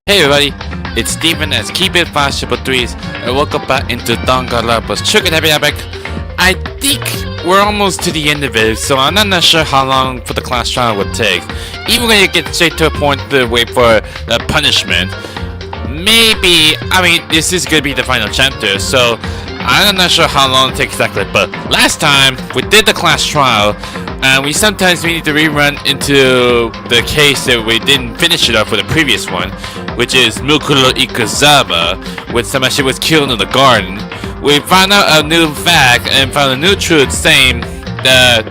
Hey everybody, it's Steven as Keep It 533s and welcome back into Danganronpa's Sugar Happy Epic. I think we're almost to the end of it, so I'm not sure how long for the class trial would take. Even when you get straight to a point to wait for the punishment, maybe, this is gonna be the final chapter, so I'm not sure how long it takes exactly, but last time we did the class trial, and we need to rerun into the case that we didn't finish it off with the previous one, which is Mukuro Ikuzawa, when somebody was killed in the garden. We found out a new fact and found a new truth saying that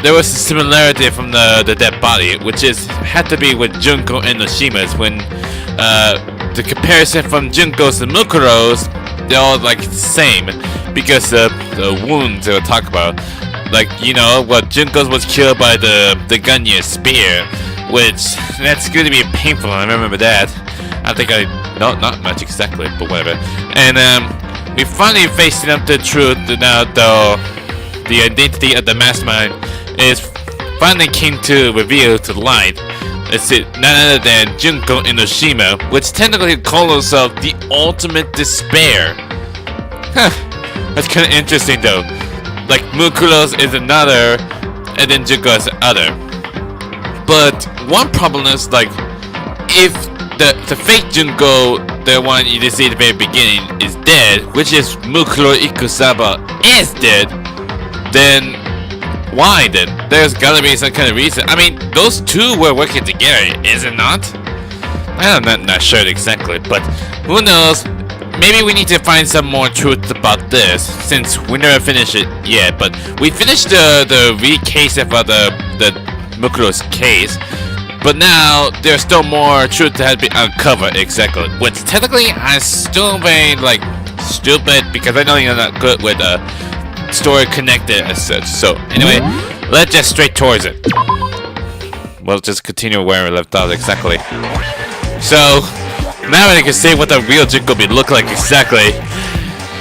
there was a similarity from the dead body, which had to be with Junko Enoshima's. When the comparison from Junko's and Mukuro's, they're all like the same because the wounds they were talking about. Like, you know, what Junko's was killed by the Gunnya spear, which that's going to be painful. I remember that. Not much exactly, but whatever. And we finally faced up to the truth. Now, though, the identity of the mastermind is finally came to reveal to light. It's none other than Junko Enoshima, which technically calls herself the ultimate despair. Huh. That's kind of interesting, though. Like, Mukuro's is another, and then Junko's the other. But one problem is, like, if the fake Junko, the one you just see at the very beginning, is dead, which is Mukuro Ikuzawa is dead, then why then? There's gotta be some kind of reason. Those two were working together, is it not? I'm not sure exactly, but who knows? Maybe we need to find some more truth about this, since we never finished it yet. But we finished the re-case of the Mukuro's case, but now there's still more truth that has been uncovered exactly. Which technically I'm still very stupid because I know you're not good with story connected as such. So anyway, let's just straight towards it. We'll just continue where we left off exactly. So now I can say what the real Junko would look like exactly.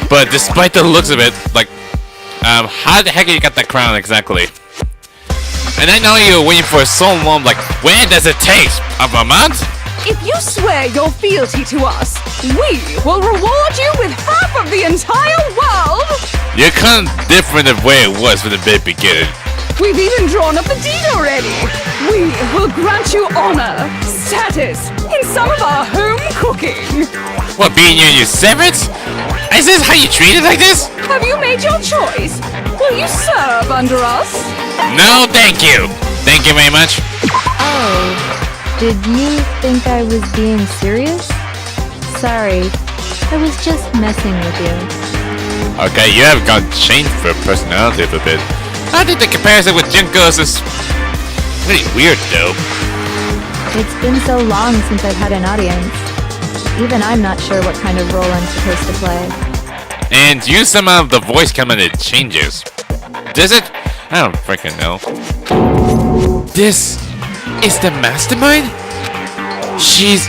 But despite the looks of it, how the heck you got that crown exactly? And I know you were waiting for so long, when does it take? A month? If you swear your fealty to us, we will reward you with half of the entire world! You're kind of different than the way it was from the very beginning. We've even drawn up the deed already! We will grant you honor, status, in some of our home cooking! What, being your servants? Is this how you treat it like this? Have you made your choice? Will you serve under us? No, thank you! Thank you very much. Oh, did you think I was being serious? Sorry, I was just messing with you. Okay, you have gone changed for personality a bit. I think the comparison with Junko's is pretty weird, though. It's been so long since I've had an audience. Even I'm not sure what kind of role I'm supposed to play. And you somehow the voice coming it changes. Does it? I don't freaking know. This is the mastermind? She's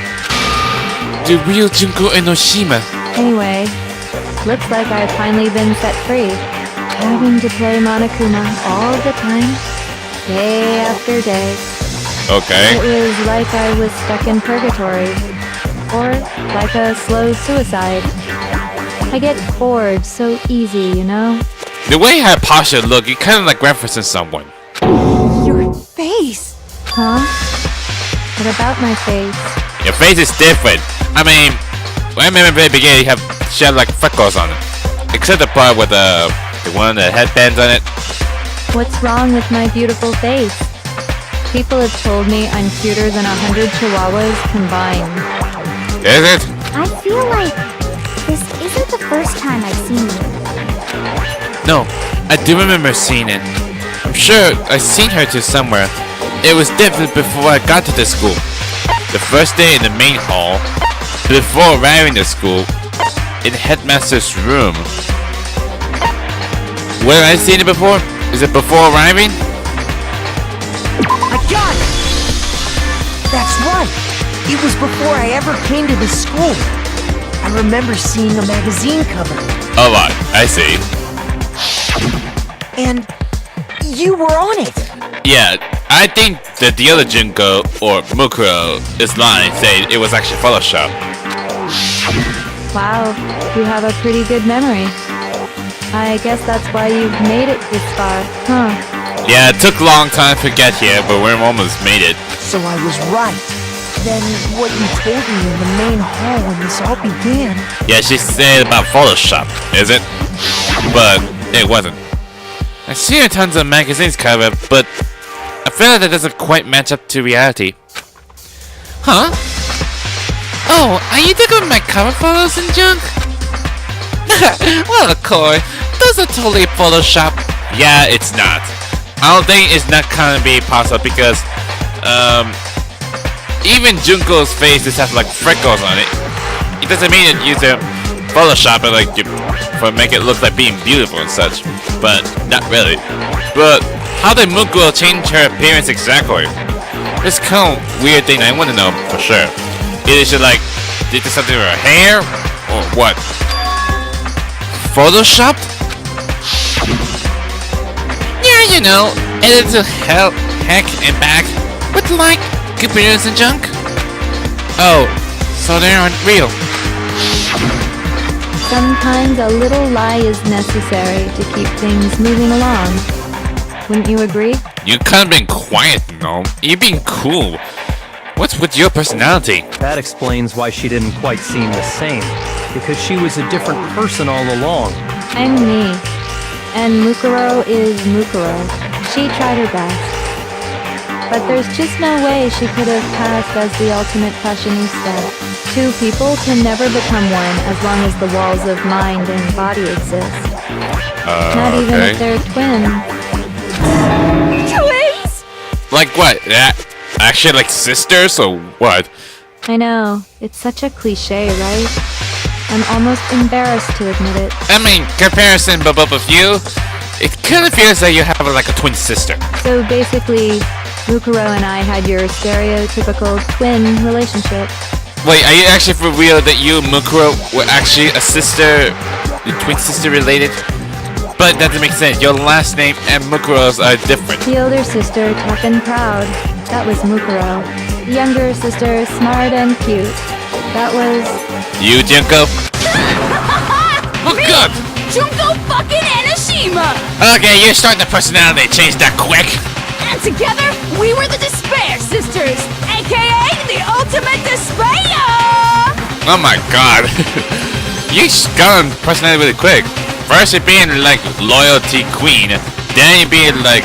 the real Junko Enoshima. Anyway, looks like I've finally been set free. Having to play Monokuma all the time, day after day. Okay. It was like I was stuck in purgatory. Or like a slow suicide. I get bored so easy, you know? The way her posture look, you kind of like referencing someone. Your face! Huh? What about my face? Your face is different. When I remember at the very beginning, she had like freckles on it. Except the part with the one that headbands on it. What's wrong with my beautiful face? People have told me I'm cuter than 100 chihuahuas combined. Is it? I feel like this isn't the first time I've seen you. No, I do remember seeing it. I'm sure I've seen her to somewhere. It was definitely before I got to the school. The first day in the main hall, before arriving to school, in the headmaster's room. Where have I seen it before? Is it before arriving? I got it! That's right! It was before I ever came to the school. I remember seeing a magazine cover. Oh, I see. And you were on it. Yeah, I think that the other Junko, or Mukuro, is lying, saying it was actually Photoshop. Wow, you have a pretty good memory. I guess that's why you've made it this far, huh? Yeah, it took a long time to get here, but we almost made it. So I was right. Then what you told me in the main hall when this all began. Yeah, she said about Photoshop, is it? But it wasn't. I see tons of magazines covered, but I feel like that doesn't quite match up to reality. Huh? Oh, are you looking at my cover photos and junk? Well, of course, those are totally Photoshop. Yeah, it's not. I don't think it's not gonna be possible because, even Junko's face just has like freckles on it. It doesn't mean that you to Photoshop it like for make it look like being beautiful and such, but not really. But how did Mukuro change her appearance exactly? This kind of weird thing I want to know for sure. Either she like did something with her hair or what? Photoshopped? Yeah, you know, edited to hell, heck and back with like computers and junk. Oh, so they aren't real. Sometimes a little lie is necessary to keep things moving along. Wouldn't you agree? You kind of been quiet, no? You're being cool. What's with your personality? That explains why she didn't quite seem the same. Because she was a different person all along. I'm me. And Mukuro is Mukuro. She tried her best. But there's just no way she could have passed as the ultimate fashionista. Two people can never become one as long as the walls of mind and body exist. Not even Okay. if they're twins. Twins? Like what? Actually like sisters or what? I know, it's such a cliche, right? I'm almost embarrassed to admit it. I mean, comparison but both of you, it kind of feels like you have like a twin sister. So basically, Mukuro and I had your stereotypical twin relationship. Wait, are you actually for real that you and Mukuro were actually a sister, twin sister related? But that doesn't make sense. Your last name and Mukuro's are different. The older sister, tough and proud. That was Mukuro. The younger sister, smart and cute. That was... You, Junko? Oh god! Junko fucking Enoshima! Okay, you're starting the personality change that quick. And together, we were the Despair Sisters, aka the Ultimate Despair! Oh my god. You got on personality really quick. First you're being like loyalty queen, then you're being like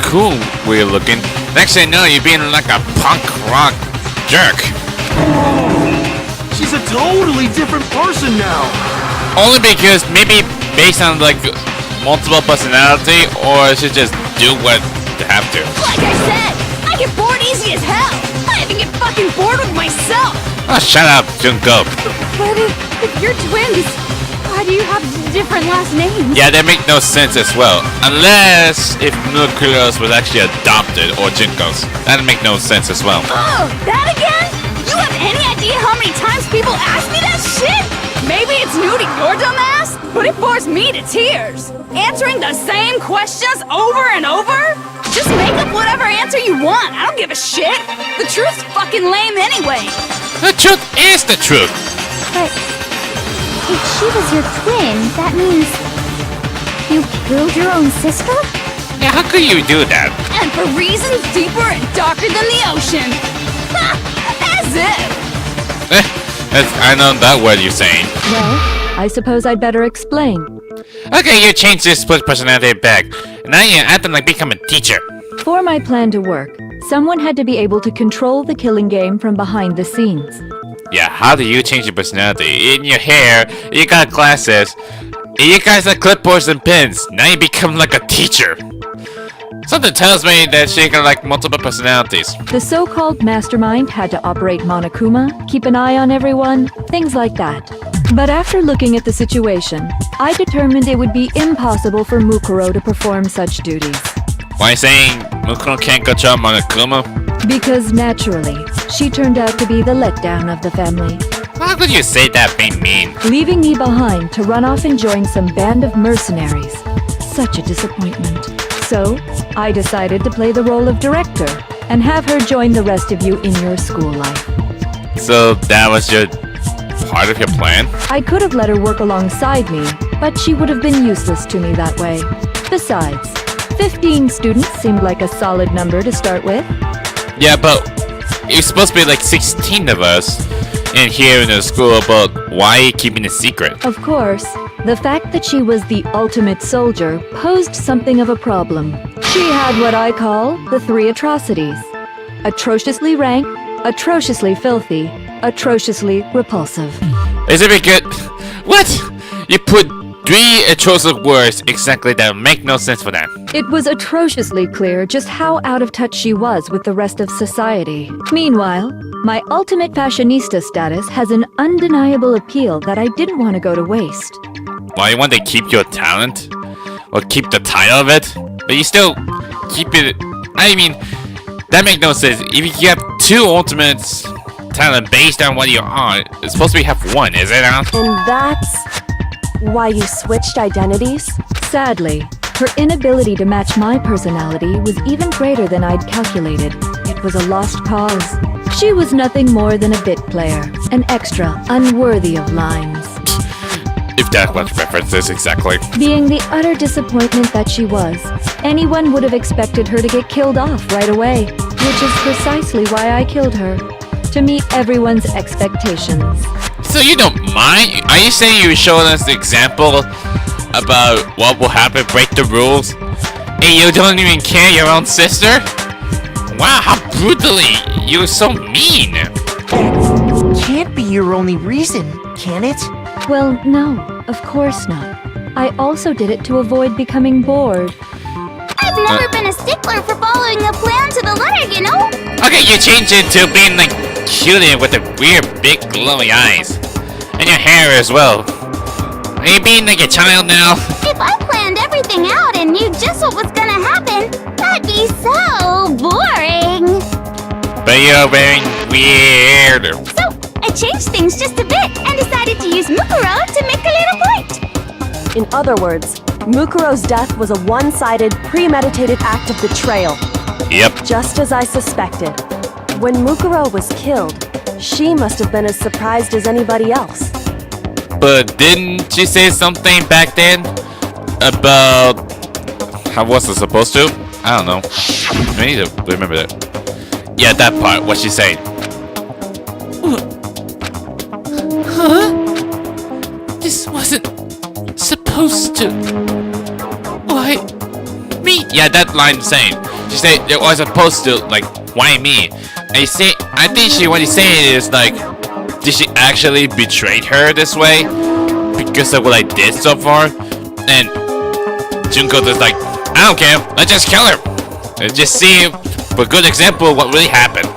cool weird looking. Next thing you know, you're being like a punk rock jerk. She's a totally different person now. Only because maybe based on like multiple personality, or she just do what they have to. Like I said, I get bored easy as hell! I even get fucking bored with myself! Oh, shut up, Junko. But if you're twins, why do you have different last names? Yeah, that make no sense as well. Unless if Nucleus was actually adopted or Junko's. That'd make no sense as well. Oh, that again? You have any idea how many times people ask me that shit? Maybe it's new to your dumb ass, but it bores me to tears. Answering the same questions over and over? Just make up whatever answer you want. I don't give a shit. The truth's fucking lame anyway. The truth is the truth. But if she was your twin, that means you killed your own sister? Yeah, how could you do that? And for reasons deeper and darker than the ocean. Ha! As if. I know that word you're saying. Well, I suppose I'd better explain. Okay, you changed this split personality back. Now you're acting like become a teacher. For my plan to work, someone had to be able to control the killing game from behind the scenes. Yeah, how do you change your personality? In your hair, you got glasses, you guys have clipboards and pens. Now you become like a teacher. Something tells me that she got like multiple personalities. The so-called mastermind had to operate Monokuma, keep an eye on everyone, things like that. But after looking at the situation, I determined it would be impossible for Mukuro to perform such duties. Why saying Mukuro can't control Monokuma? Because naturally, she turned out to be the letdown of the family, How could you say that being mean? leaving me behind to run off and join some band of mercenaries. Such a disappointment. So, I decided to play the role of director and have her join the rest of you in your school life. So that was your part of your plan? I could have let her work alongside me, but she would have been useless to me that way. Besides, 15 students seemed like a solid number to start with. Yeah, but it's supposed to be like 16 of us in here in the school, but why are you keeping it secret? Of course, the fact that she was the ultimate soldier posed something of a problem. She had what I call the 3 atrocities. Atrociously rank, atrociously filthy, atrociously repulsive. Is it good? What? You put 3 atrocious words exactly that make no sense for that. It was atrociously clear just how out of touch she was with the rest of society. Meanwhile, my ultimate fashionista status has an undeniable appeal that I didn't want to go to waste. Why you want to keep your talent? Or keep the title of it? But you still keep it... I mean, that makes no sense. If you have 2 ultimates talent based on what you are, it's supposed to have 1, is it not? And that's why you switched identities? Sadly, her inability to match my personality was even greater than I'd calculated. It was a lost cause. She was nothing more than a bit player, an extra unworthy of lines. If that's what references exactly. Being the utter disappointment that she was, anyone would have expected her to get killed off right away, which is precisely why I killed her, to meet everyone's expectations. So you don't mind? Are you saying you showing us the example about what will happen, break the rules, and you don't even care your own sister? Wow, how brutally, you're so mean. Can't be your only reason, can it? Well, no, of course not. I also did it to avoid becoming bored. I've never been a stickler for following a plan to the letter, you know? Okay, you changed it to being like cutie with the weird big glowy eyes. And your hair as well. Are you being like a child now? If I planned everything out and knew just what was gonna happen, that'd be so boring. But you're very weird. So, I changed things just a bit and decided to use Mukuro to make a little point. In other words, Mukuro's death was a one-sided, premeditated act of betrayal. Yep. Just as I suspected. When Mukuro was killed, she must have been as surprised as anybody else. But didn't she say something back then about how was it supposed to? I don't know. I need to remember that. Yeah, that part. What she saying? Huh? This wasn't supposed to. Why me? Yeah, that line saying. She said it was supposed to. Like, why me? And you see, I think what he's saying is like, did she actually betray her this way because of what I did so far? And Junko just like, I don't care. Let's just kill her. Let's just see for a good example of what really happened.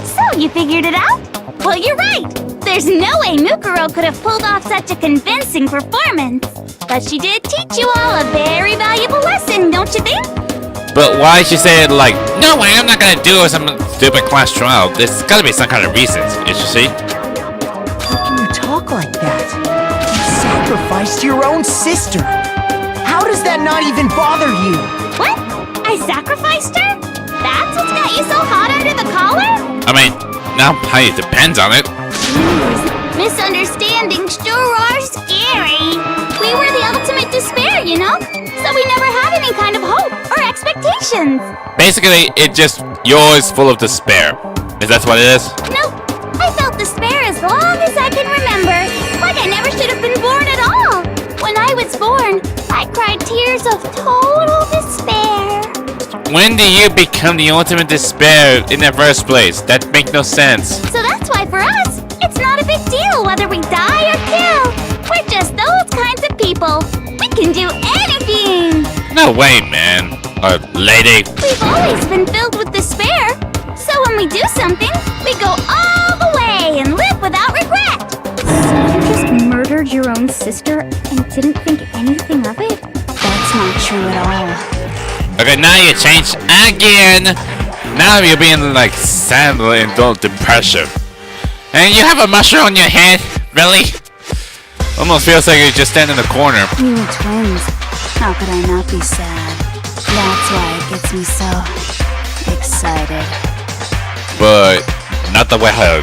So, you figured it out? Well, you're right. There's no way Mukuro could have pulled off such a convincing performance. But she did teach you all a very valuable lesson, don't you think? But why she say it like, no way, I'm not gonna do some stupid class trial. There's gotta be some kind of reasons, you see? How can you talk like that? You sacrificed your own sister. How does that not even bother you? What? I sacrificed her? That's what's got you so hot under the collar? I mean, now it depends on it. Jeez, misunderstandings sure are scary. We were the ultimate despair, you know? So we never had any kind of hope or expectations. Basically, it just yours full of despair. Is that what it is? Nope. I felt despair as long as I can remember. Like I never should have been born at all. When I was born, I cried tears of total despair. When do you become the ultimate despair in the first place? That makes no sense. So that's why for us, it's not a big deal whether we die or kill. We're just those kinds of people. We can do anything. No way, man. Or lady. We've always been filled with despair. So when we do something, we go all the way and live without regret. So you just murdered your own sister and didn't think anything of it? That's not true at all. Okay, now you changed again. Now you're being like sad and depression. And you have a mushroom on your head? Really? Almost feels like you just stand in the corner. You were twins. How could I not be sad? That's why it gets me so excited. But not the way how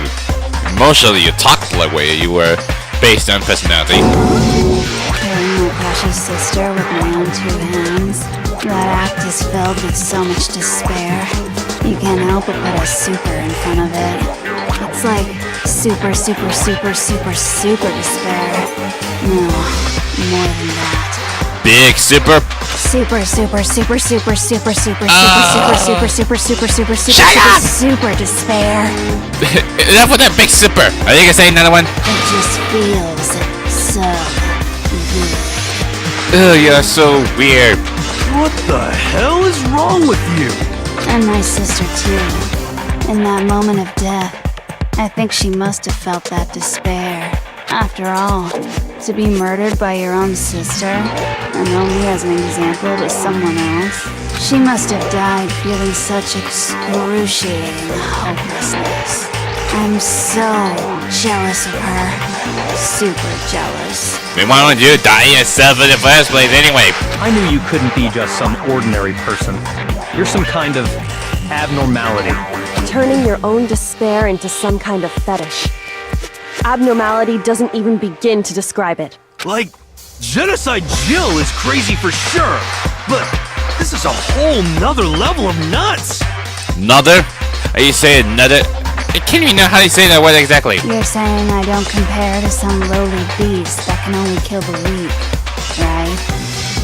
emotionally you talked the way you were based on personality. Killing my precious sister with my own 2 hands. That act is filled with so much despair. You can't help but put a super in front of it. It's like super, super, super, super, super despair. No, more than that. Big super. Super, super, super, super, super, super, super, super, super, super, super, super, Shut up! super despair. Enough with that big super. Are you gonna say another one? It just feels so good. Ugh, you're so weird. What the hell is wrong with you? And my sister too. In that moment of death, I think she must have felt that despair. After all, to be murdered by your own sister, and only as an example to someone else, she must have died feeling such excruciating hopelessness. I'm so jealous of her. Super jealous. We wanted you to die yourself in the first place anyway. I knew you couldn't be just some ordinary person. You're some kind of abnormality. Turning your own despair into some kind of fetish. Abnormality doesn't even begin to describe it. Like, Genocide Jill is crazy for sure, but this is a whole nother level of nuts! Another? Are you saying another? I can't even know how you say that word exactly. You're saying I don't compare to some lowly beast that can only kill the weak, right?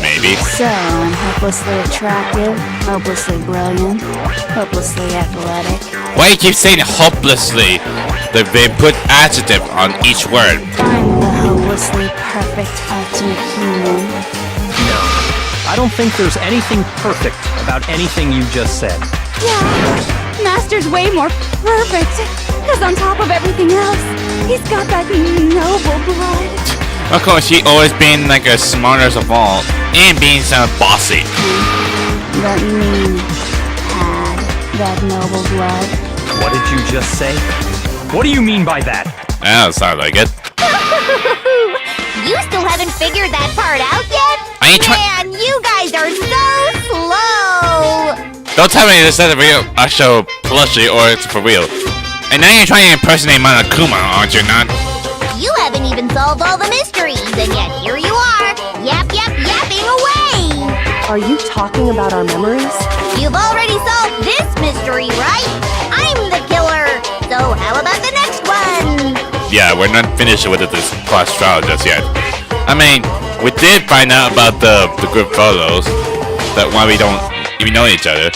Maybe. So, I'm hopelessly attractive, hopelessly brilliant, hopelessly athletic. Why you keep saying hopelessly? They put adjective on each word. I'm the hopelessly perfect ultimate human. No, I don't think there's anything perfect about anything you just said. Yeah, Master's way more perfect. Because on top of everything else, he's got that noble blood. Of course, he always been like a smartest of all, and being so bossy. That you mean had that noble blood? What did you just say? What do you mean by that? Oh, sounds like it. You still haven't figured that part out yet? I ain't Man, you guys are so slow! Don't tell me this is a real actual plushie or it's for real. And now you're trying to impersonate Monokuma, aren't you not? You haven't even solved all the mysteries, and yet here you are, yapping away! Are you talking about our memories? You've already solved this mystery, right? I'm the killer! So how about the next one? Yeah, we're not finished with this class trial just yet. I mean, we did find out about the group photos, that why we don't even know each other.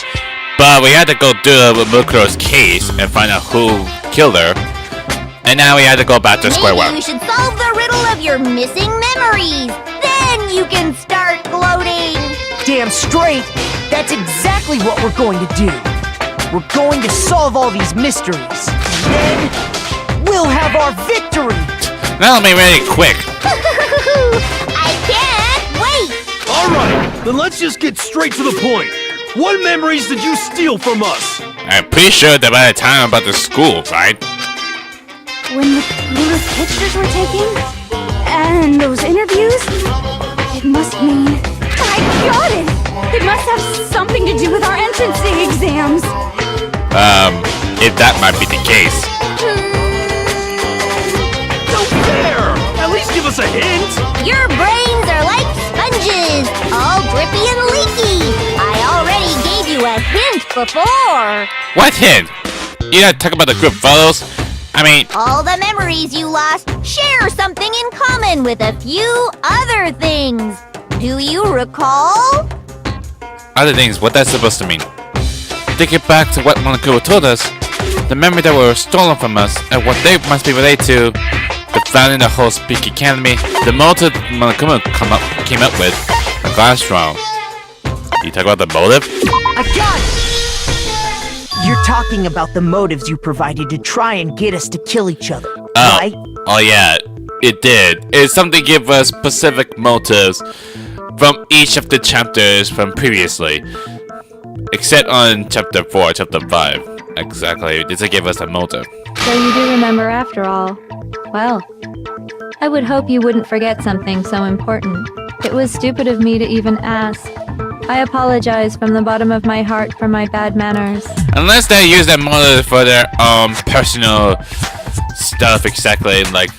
But we had to go through Mukuro's case and find out who killed her. And now we had to go back to square one. Maybe you should solve the riddle of your missing memories. Then you can start gloating. Damn straight! That's exactly what we're going to do. We're going to solve all these mysteries. Then we'll have our victory! That'll be really quick. I can't wait. Alright, then let's just get straight to the point. What memories did you steal from us? I'm pretty sure that by the time I'm about to school, right? When those pictures were taken, and those interviews, it must mean... I got it! It must have something to do with our entrance exams. If that might be the case. No fair! At least give us a hint! Your brains are like sponges, all drippy and leaky. I already gave you a hint before. What hint? You gotta talk about the group photos? I mean, All the memories you lost share something in common with a few other things. Do you recall? other things, what that's supposed to mean. To get back to what Monokuma told us, the memory that were stolen from us and what they must be related to, the founding the whole Speak Academy, the motive Monokuma came up with, the glass round. You talk about the motive? I got it! You're talking about the motives you provided to try and get us to kill each other, right? Oh yeah, it did. It's something to give us specific motives from each of the chapters from previously. Except on chapter 4, chapter 5. Exactly, this gave us a motive. So you do remember after all. Well, I would hope you wouldn't forget something so important. It was stupid of me to even ask. I apologize from the bottom of my heart for my bad manners. Unless they use that motive for their personal stuff exactly, like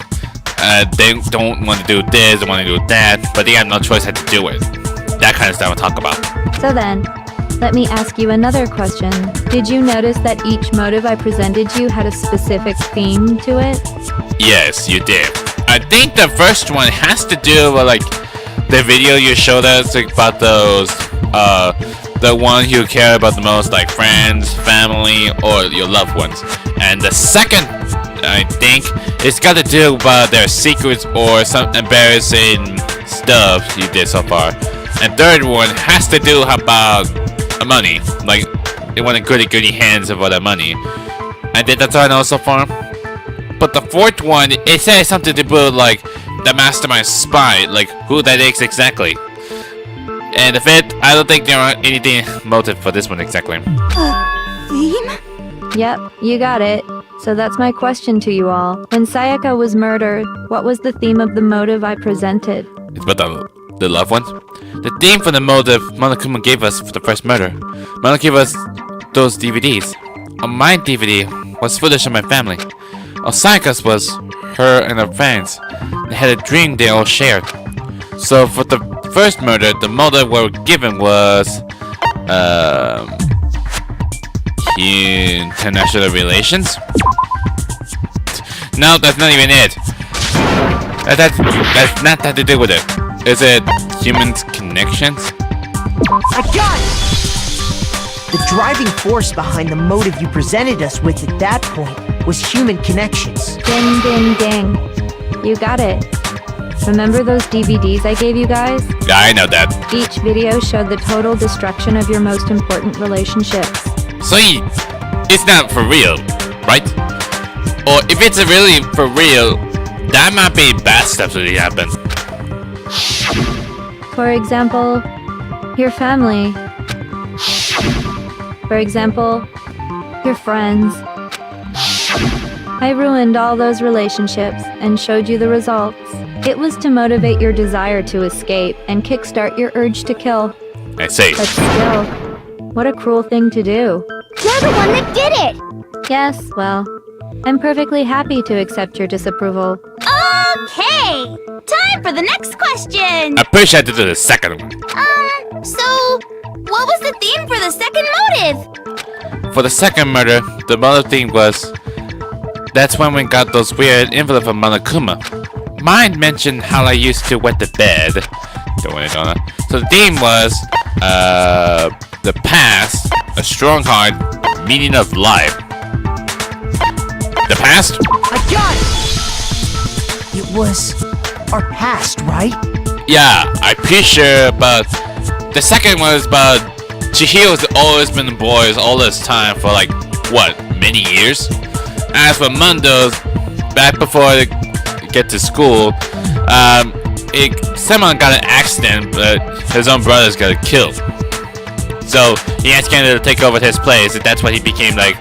they don't want to do this, they want to do that, but they have no choice how to do it. That kind of stuff I'll talk about. So then, let me ask you another question. Did you notice that each motive I presented you had a specific theme to it? Yes, you did. I think the first one has to do with like the video you showed us about those the one you care about the most, like friends, family, or your loved ones. And the second, I think, it's got to do about their secrets or some embarrassing stuff you did so far. And third one has to do about money, like they want a goody hands of all that money. I think that's all I know so far. But the fourth one, it says something to do with like the mastermind spy, like who that is exactly. And the fifth, I don't think there are anything motive for this one exactly. Theme? Yep, you got it. So that's my question to you all. When Sayaka was murdered, what was the theme of the motive I presented? It's about the loved ones. The theme for the motive Monokuma gave us for the first murder. Mono gave us those DVDs. On my DVD was footage of my family. On Sayaka's was her and her friends. They had a dream they all shared. So for the first murder, the motive we were given was international relations. No, that's not even it. That's not that to do with it. Is it humans' connections? I got it! The driving force behind the motive you presented us with at that point was human connections. Ding, ding, ding. You got it. Remember those DVDs I gave you guys? Yeah, I know that. Each video showed the total destruction of your most important relationships. So it's not for real, right? Or if it's really for real, that might be bad stuff that happen. For example, your family. For example, your friends. I ruined all those relationships and showed you the results. It was to motivate your desire to escape and kickstart your urge to kill. I see. But still, what a cruel thing to do. You're the one that did it! Yes, well, I'm perfectly happy to accept your disapproval. Okay! Time for the next question! I'm pretty sure I did the second one. So, what was the theme for the second motive? For the second murder, the motive theme was... That's when we got those weird envelopes from Monokuma. Mine mentioned how I used to wet the bed. Don't want to know that. So the theme was... the past, a strong heart, meaning of life. The past? I got it! It was our past, right? Yeah, I'm pretty sure, but the second one is about Chihiro's always been the boys all this time for like, what, many years? As for Mundo's, back before they get to school, someone got an accident, but his own brothers got killed. So he asked Canada to take over his place, and that's why he became like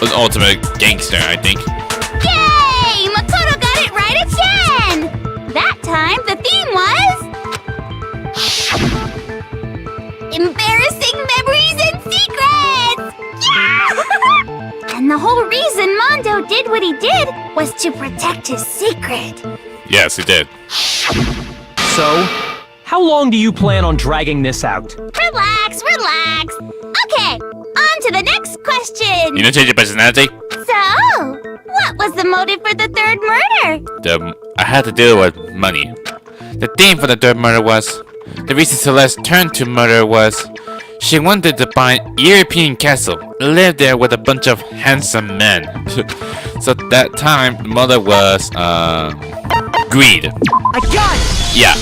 an ultimate gangster, I think. Yay! Makoto got it right again! That time, the theme was... embarrassing memories and secrets! Yeah! And the whole reason Mondo did what he did was to protect his secret. Yes, he did. So, how long do you plan on dragging this out? Relax, relax. Okay, on to the next question. You don't change your personality? So, what was the motive for the third murder? I had to deal with money. The theme for the third murder was... The reason Celeste turned to murder was... She wanted to buy an European castle and live there with a bunch of handsome men. So that time, the mother was... greed. I got it! Yeah.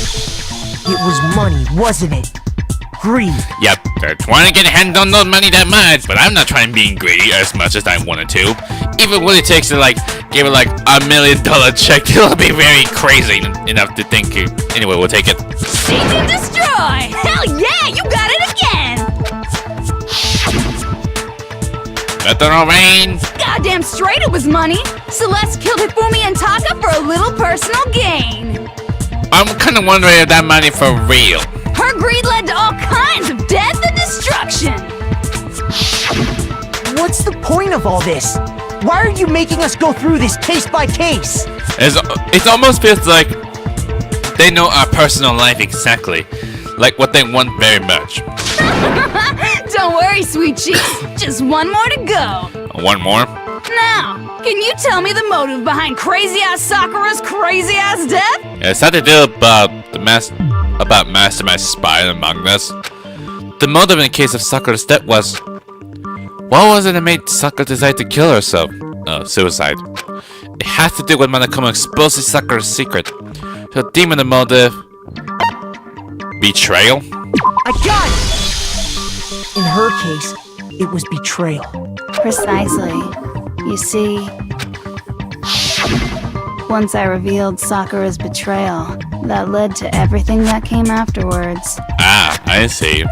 It was money, wasn't it? Greed. Yep, they're trying to get hands on those money that much, but I'm not trying to be greedy as much as I wanted to. Even when it takes to like, give it like $1 million check, it'll be very crazy enough to think, anyway, we'll take it. Seek and destroy! Hell yeah, you got it again! Let the rain! Goddamn straight it was money! Celeste killed Hifumi and Taka for a little personal gain! I'm kind of wondering if that money for real. Her greed led to all kinds of death and destruction. What's the point of all this? Why are you making us go through this case by case? It almost feels like they know our personal life exactly, like what they want very much. Don't worry, sweet cheeks. Just one more to go. One more? Now, can you tell me the motive behind crazy-ass Sakura's crazy-ass death? It's had to do about mastermind spying among us. The motive in the case of Sakura's death was... What was it that made Sakura decide to kill herself? Suicide. It has to do with Monokuma exposing Sakura's secret. So demon the motive... Betrayal? I got it! In her case, it was betrayal. Precisely. You see, once I revealed Sakura's betrayal, that led to everything that came afterwards. Ah, I see.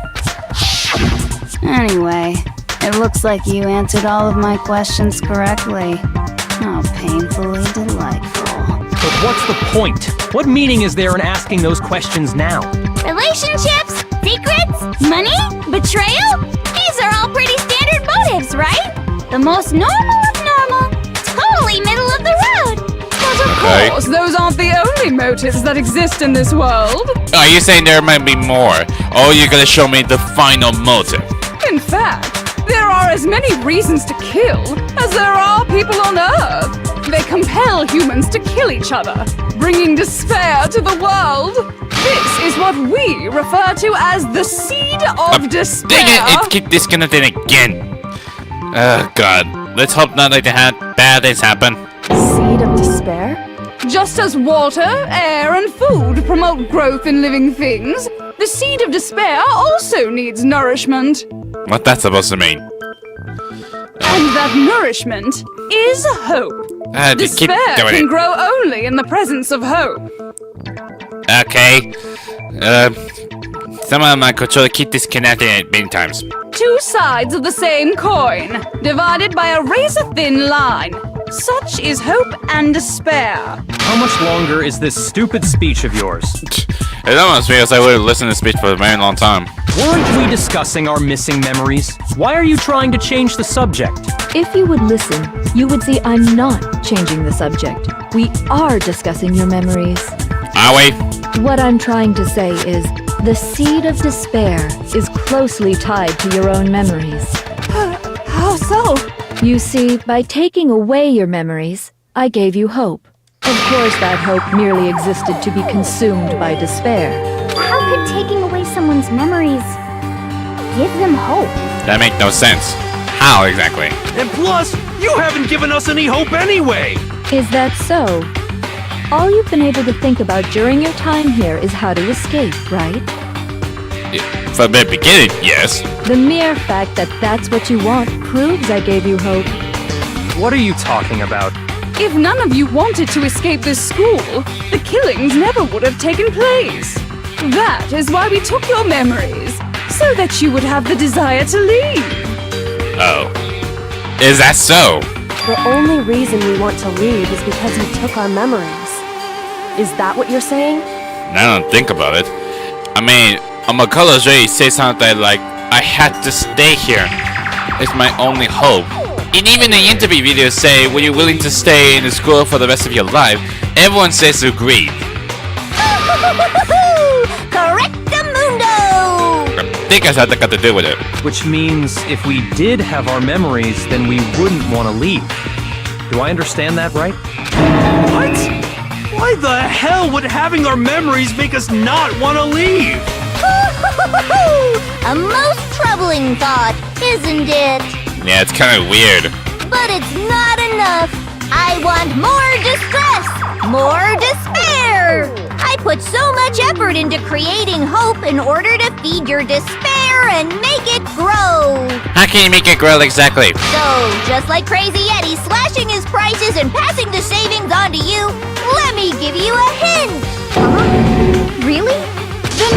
Anyway, it looks like you answered all of my questions correctly. How painfully delightful. But what's the point? What meaning is there in asking those questions now? Relationships? Secrets? Money? Betrayal? These are all pretty standard motives, right? The most normal of normal. Totally middle of the road. But of course, those aren't the only motives that exist in this world. Are you saying there might be more? Or you're gonna show me the final motive? In fact, there are as many reasons to kill as there are people on Earth. They compel humans to kill each other, bringing despair to the world. This is what we refer to as the seed of despair. Dang it, it keeps disconnecting again. Oh god, let's hope not like that bad things happen. Seed of despair? Just as water, air, and food promote growth in living things, the seed of despair also needs nourishment. What that's supposed to mean? And that nourishment is hope. Just keep Despair doing can it. grow only in the presence of hope. Okay. Someone on my controller keep disconnecting it many times. Two sides of the same coin, divided by a razor-thin line. Such is hope and despair. How much longer is this stupid speech of yours? It almost feels like I would have listened to this speech for a very long time. Weren't we discussing our missing memories? Why are you trying to change the subject? If you would listen, you would see I'm not changing the subject. We are discussing your memories. Are we? What I'm trying to say is, the seed of despair is closely tied to your own memories. How so? You see, by taking away your memories, I gave you hope. Of course, that hope merely existed to be consumed by despair. How could taking away someone's memories give them hope? That makes no sense. How exactly? And plus, you haven't given us any hope anyway! Is that so? All you've been able to think about during your time here is how to escape, right? From the beginning, yes. The mere fact that that's what you want proves I gave you hope. What are you talking about? If none of you wanted to escape this school, the killings never would have taken place. That is why we took your memories, so that you would have the desire to leave. Oh. Is that so? The only reason we want to leave is because you took our memories. Is that what you're saying? Now I don't think about it. I mean, Amako's ready to say something like, I had to stay here. It's my only hope. And even the interview videos say, were you willing to stay in the school for the rest of your life? Everyone says agree. Correctamundo! I think that's how that got to do with it. Which means if we did have our memories, then we wouldn't want to leave. Do I understand that right? What? Why the hell would having our memories make us not want to leave? A most troubling thought, isn't it? Yeah, it's kind of weird. But it's not enough. I want more distress, more despair. I put so much effort into creating hope in order to feed your despair and make it grow. How can you make it grow exactly? So, just like Crazy Eddie slashing his prices and passing the savings on to you, let me give you a hint. Really? Then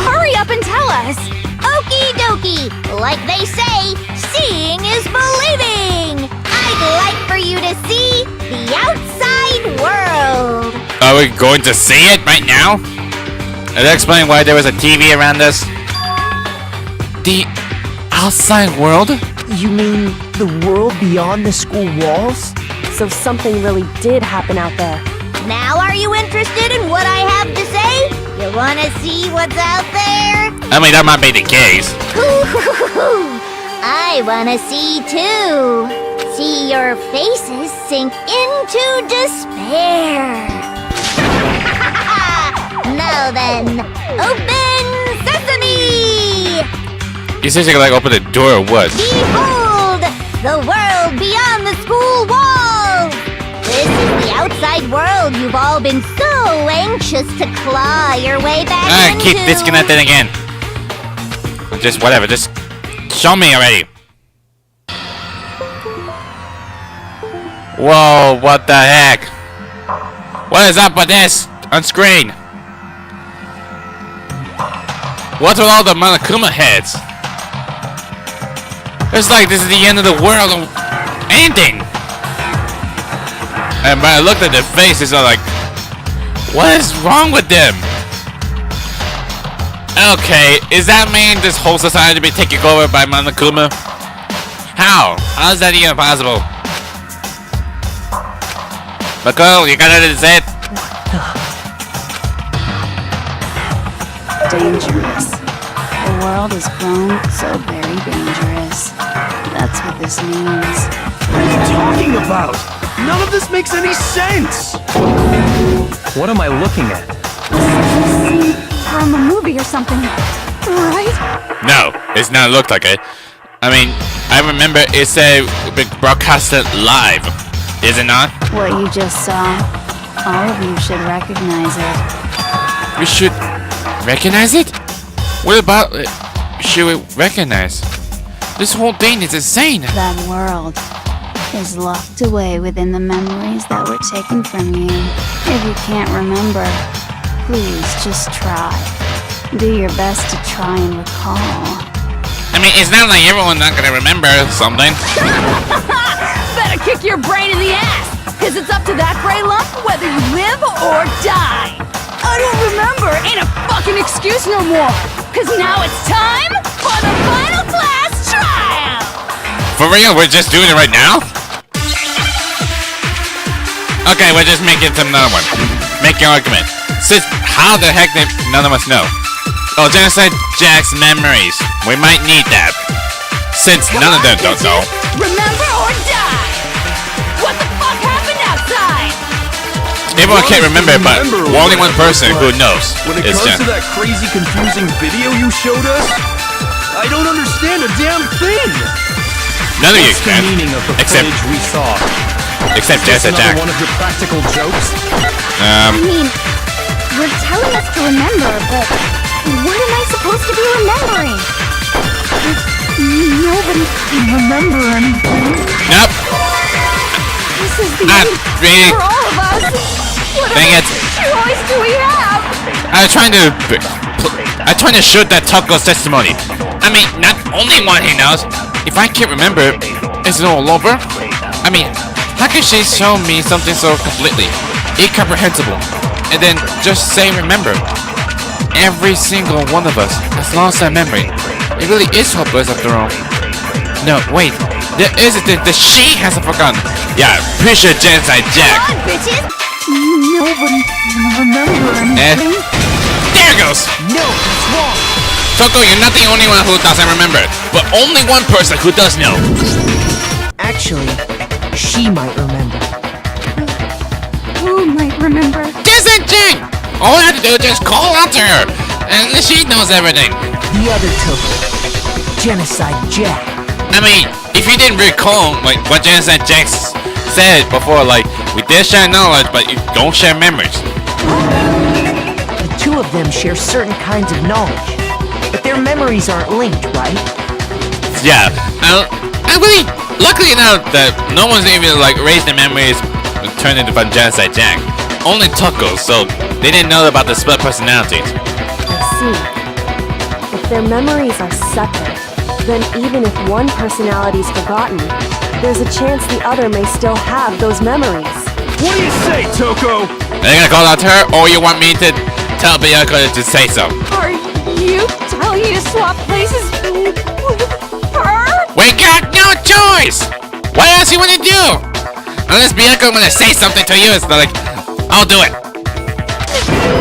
hurry up and tell us. Okie dokie. Like they say, seeing is believing. I'd like for you to see the outside world. Oh, Are we going to see it right now? Does that explain why there was a TV around us? The outside world? You mean the world beyond the school walls? So something really did happen out there. Now are you interested in what I have to say? You wanna see what's out there? I mean, that might be the case. I wanna see too. See your faces sink into despair. Now then, open sesame! You said you could like open the door or what? Behold, the world beyond the school walls! This is the outside world you've all been so anxious to claw your way back into. Keep disconnecting again. Just whatever, just show me already. Whoa, what the heck? What is up with this on screen? What's with all the Monokuma heads? It's like this is the end of the world or anything. And when I looked at their faces, I'm like, what is wrong with them? Okay, is that mean this whole society to be taken over by Monokuma? How? How is that even possible? Mako, you got it, is it? Dangerous. The world has grown so very dangerous. That's what this means. What are you talking about? None of this makes any sense! What am I looking at? From a movie or something, right? No, it's not looked like it. I mean, I remember it said broadcasted live. Is it not? What you just saw, all of you should recognize it. We should recognize it? What about should we recognize? This whole thing is insane. That world is locked away within the memories that were taken from you. If you can't remember, please just try. Do your best to try and recall. I mean, it's not like everyone's not gonna remember something. Better kick your brain in the ass, cause it's up to that gray lump whether you live or die. I don't remember ain't a fucking excuse no more, cause now it's time for the final class trial. For real, we're just doing it right now? Okay, we're just making another one. Make your argument. Sis, how the heck did none of us know? Oh, Genocide Jack's memories. We might need that. Since none of them don't know. Remember or die. What the fuck happened outside? Everyone can't remember, but only one person who knows When it is comes Jen. to that crazy, confusing video you showed us, I don't understand a damn thing! None of you What's the can. meaning of the Except footage we saw? Except Is this Genocide Jack. another one of your practical jokes? I mean, you're telling us to remember, but what am I supposed to be remembering? Nobody can remember anything. Nope. This is the Not end really. for all of us. What Dang it. choice do we have? I'm trying to shoot that Taco's testimony. I mean, not only one he knows. If I can't remember, is it all over? I mean, how can she show me something so completely incomprehensible and then just say remember? Every single one of us has lost that memory. It really is hopeless after all. No, wait. There is a thing that she hasn't forgotten. Yeah, pretty sure Genocide Jack. Come on, bitches! Nobody can remember anything. There it goes! No, it's wrong. Toko, you're not the only one who doesn't remember, but only one person who does know. Actually, she might remember. Who might remember? Genocide Jack! All I have to do is just call out to her, and she knows everything. The other Toko, Genocide Jack. I mean, if you didn't recall like what Genocide Jack said before, like, we did share knowledge, but you don't share memories. The two of them share certain kinds of knowledge, but their memories aren't linked, right? Yeah, I really, luckily enough that no one's even like raised their memories and turned into from Genocide Jack. Only Toko, so they didn't know about the split personalities. I see. If their memories are separate, then even if one personality's forgotten, there's a chance the other may still have those memories. What do you say, Toko? Are you gonna call out to her, or you want me to tell Byakuya to say so? Are you telling me to swap places with her? We got no choice! What else you wanna do? Unless Byakuya wanna say something to you, it's not like, I'll do it.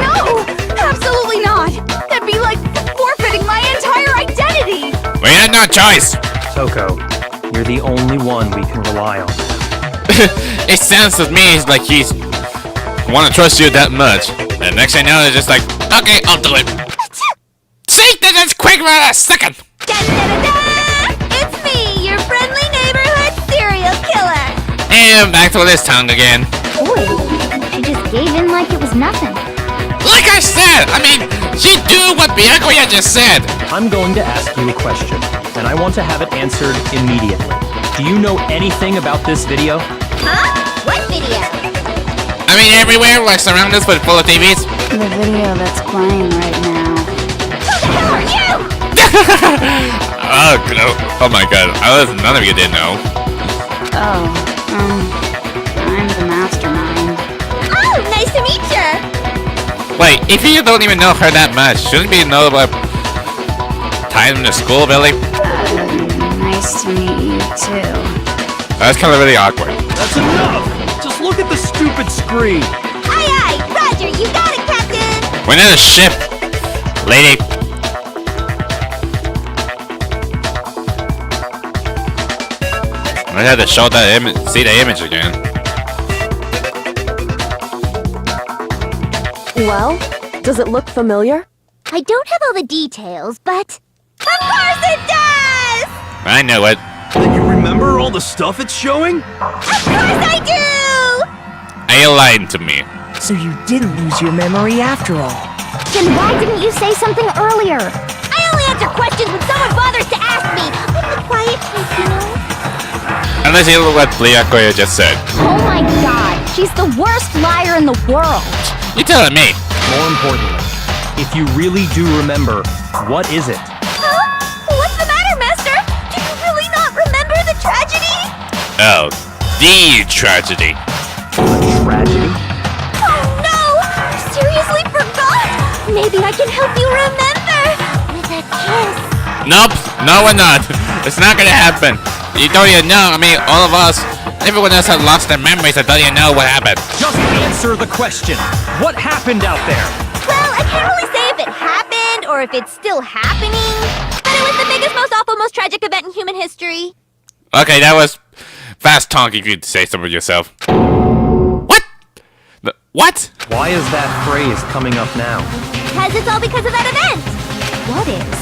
No! Absolutely not! That'd be like forfeiting my entire identity! We had no choice! Toko, you're the only one we can rely on. It sounds to me like he's wanna trust you that much. And next thing you know, it's just like, okay, I'll do it. See, that's quick right a second! Da-da-da-da-da! It's me, your friendly neighborhood serial killer! And back to this tongue again. Boy, she just gave in like it was nothing. Like I said, I mean, she do what Byakuya just said. I'm going to ask you a question, and I want to have it answered immediately. Do you know anything about this video? Huh? What video? I mean, everywhere, like surround us with full of TVs. The video that's playing right now. Who the hell are you? Oh my god, none of you did know. Oh, I'm the mastermind. Oh, nice to meet you! Wait, if you don't even know her that much, shouldn't you know about time in the school, Billy? Nice to meet you too. That's kind of really awkward. That's enough! Just look at the stupid screen! Aye aye, Roger, you got it, Captain! We're in a ship, lady. I had to show that image, see the image again. Well, does it look familiar? I don't have all the details, but... Of course it does! I know it. Then you remember all the stuff it's showing? Of course I do! Are you lying to me? So you didn't lose your memory after all. Then why didn't you say something earlier? I only answer questions when someone bothers to ask me. I'm the quiet type, you know? Unless you look what Byakuya just said. Oh my god, she's the worst liar in the world. You telling me? More importantly, if you really do remember, what is it? Huh? What's the matter, Master? Do you really not remember the tragedy? Oh, the tragedy. Tragedy? Oh no! You seriously forgot? Maybe I can help you remember with a kiss. Nope, no we're not. It's not gonna happen. You don't even know, I mean, all of us, everyone else has lost their memories, I don't even know what happened. Just answer the question. What happened out there? Well, I can't really say if it happened or if it's still happening, but it was the biggest, most awful, most tragic event in human history. Okay, that was fast talking, you could say something yourself. What? What? Why is that phrase coming up now? Because it's all because of that event. What is?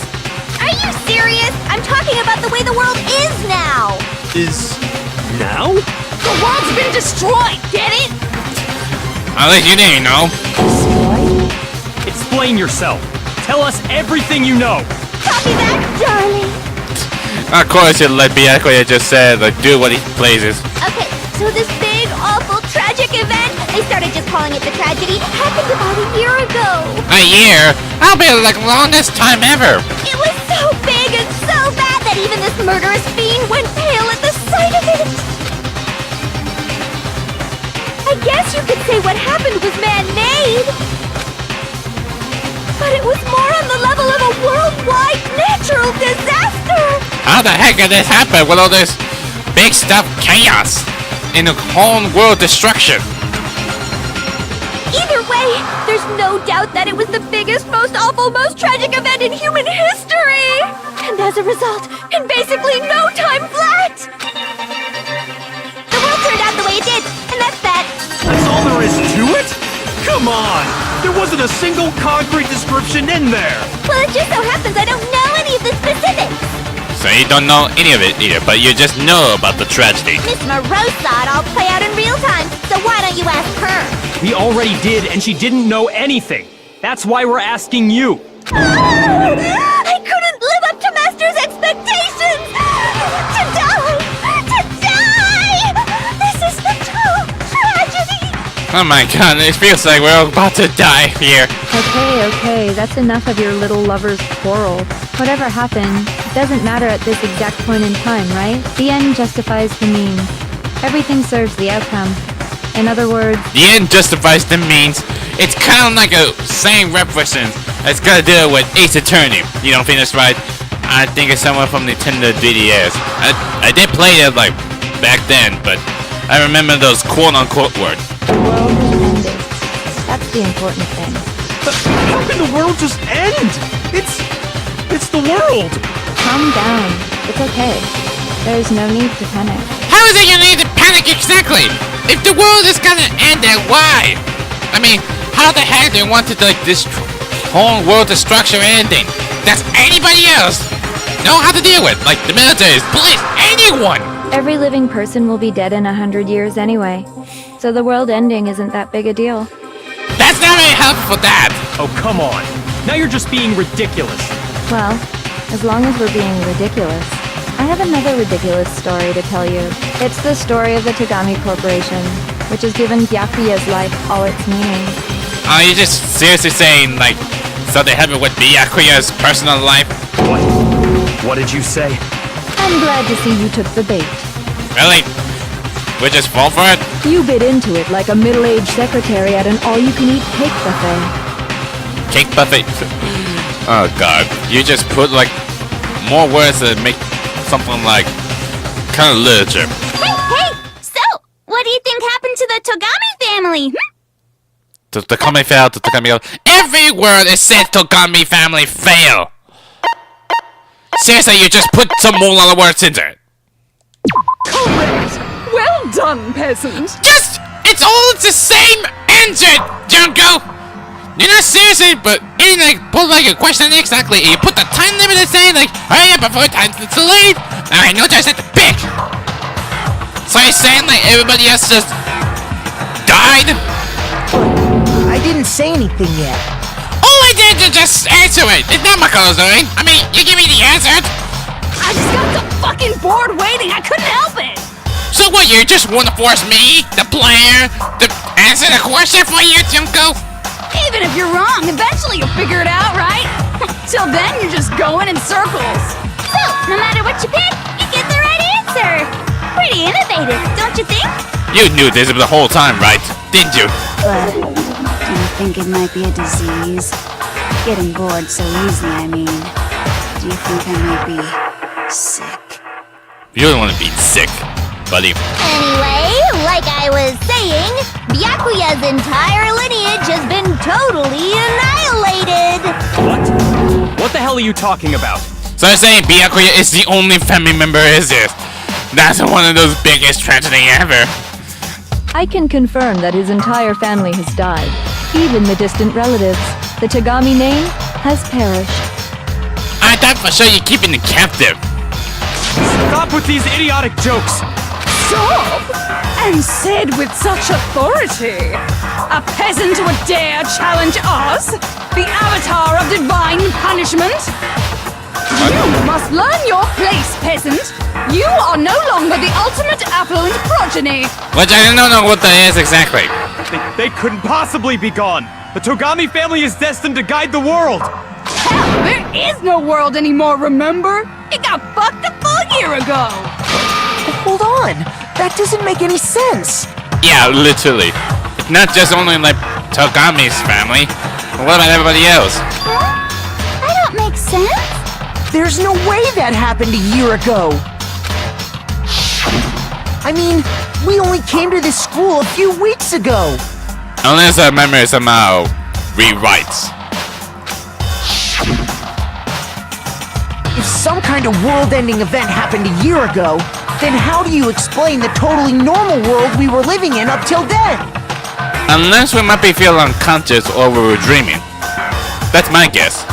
Are you serious? I'm talking about the way the world is now. Is... now? The world's been destroyed, get it? At least you didn't know. Explain yourself. Tell us everything you know. Copy that, darling. Of course you let Byakuya just said, like, do what he pleases. Okay, so this big, awful, tragic event, they started just calling it the tragedy, happened about a year ago. A year? That'll be like longest time ever. It was so big and so bad that even this murderous fiend went pale at the sight of it. I guess you could say what happened was man-made. But it was more on the level of a worldwide natural disaster. How the heck did this happen with all this big stuff chaos and the whole world destruction? Either way, there's no doubt that it was the biggest, most awful, most tragic event in human history! And as a result, in basically no time flat! The world turned out the way it did, and that's that. That's all there is to it? Come on! There wasn't a single concrete description in there! Well, it just so happens I don't know any of the specifics. So you don't know any of it either, but you just know about the tragedy. Miss Moreau saw it all play out in real time, so why don't you ask her? We already did, and she didn't know anything. That's why we're asking you. I couldn't live up to Master's expectations! To die! To die! This is the true tragedy! Oh my god, it feels like we're all about to die here. Okay, that's enough of your little lover's quarrel. Whatever happened, it doesn't matter at this exact point in time, right? The end justifies the means. Everything serves the outcome. In other words, the end justifies the means. It's kind of like a same reference that's got to do with Ace Attorney. You don't think that's right? I think it's someone from Nintendo 3DS. I did play it like back then, but I remember those quote-unquote words. the world has ended. That's the important thing. But how can the world just end? It's the world! Calm down. It's okay. There's no need to panic. How is it you need to panic exactly? If the world is gonna end, then why? I mean, how the heck do you want to like this whole world destruction ending? Does anybody else know how to deal with? Like the military, police, anyone! Every living person will be dead in 100 years anyway. So the world ending isn't that big a deal. That's not very helpful for that! Oh, come on. Now you're just being ridiculous. Well, as long as we're being ridiculous. I have another ridiculous story to tell you. It's the story of the Togami Corporation, which has given Byakuya's life all its meaning. Are you just seriously saying, like, something happened with Byakuya's personal life? What? What did you say? I'm glad to see you took the bait. Really? We just fall for it? You bit into it like a middle-aged secretary at an all-you-can-eat cake buffet. Cake buffet? Oh god. You just put, like, more words to make something like kind of literature. Hey! So, what do you think happened to the Togami family? The Togami failed, the Togami failed. Every word is said Togami family fail! Seriously, you just put some more other words into it. Correct. Well done, peasant. It's all the same answer, Junko! You're not seriously, but you like put like a question exactly. You put the time limit and say like, hurry up before time's too late. Alright, no choice at the pick. So you're saying like everybody else just died? I didn't say anything yet. All I did was just answer it. It's not my cause, doing. I mean, you give me the answer. I just got so fucking bored waiting. I couldn't help it. So what? You just want to force me, the player, to answer the question for you, Junko? Even if you're wrong, eventually you'll figure it out, right? Till then, you're just going in circles. So, no matter what you pick, you get the right answer. Pretty innovative, don't you think? You knew this the whole time, right? Didn't you? But do you think it might be a disease? Getting bored so easy, I mean. Do you think I might be sick? You don't want to be sick, buddy. Anyway, like I was saying, Byakuya's entire lineage has been totally annihilated. What? What the hell are you talking about? So you're saying Byakuya is the only family member, is it? That's one of those biggest tragedy ever. I can confirm that his entire family has died. Even the distant relatives. The Togami name has perished. I thought for sure you're keeping it captive. Stop with these idiotic jokes! Stop! And said with such authority. A peasant would dare challenge us? The avatar of divine punishment? You must learn your place, peasant. You are no longer the ultimate affluent progeny. Which I don't know what that is exactly. They couldn't possibly be gone! The Togami family is destined to guide the world! Hell, there is no world anymore, remember? It got fucked a full year ago. Hold on. That doesn't make any sense. Yeah, literally. It's not just only like Togami's family. What about everybody else? That don't make sense. There's no way that happened a year ago. I mean, we only came to this school a few weeks ago. Unless our memory somehow rewrites. If some kind of world-ending event happened a year ago, then how do you explain the totally normal world we were living in up till then? Unless we might be feeling unconscious or we were dreaming. That's my guess.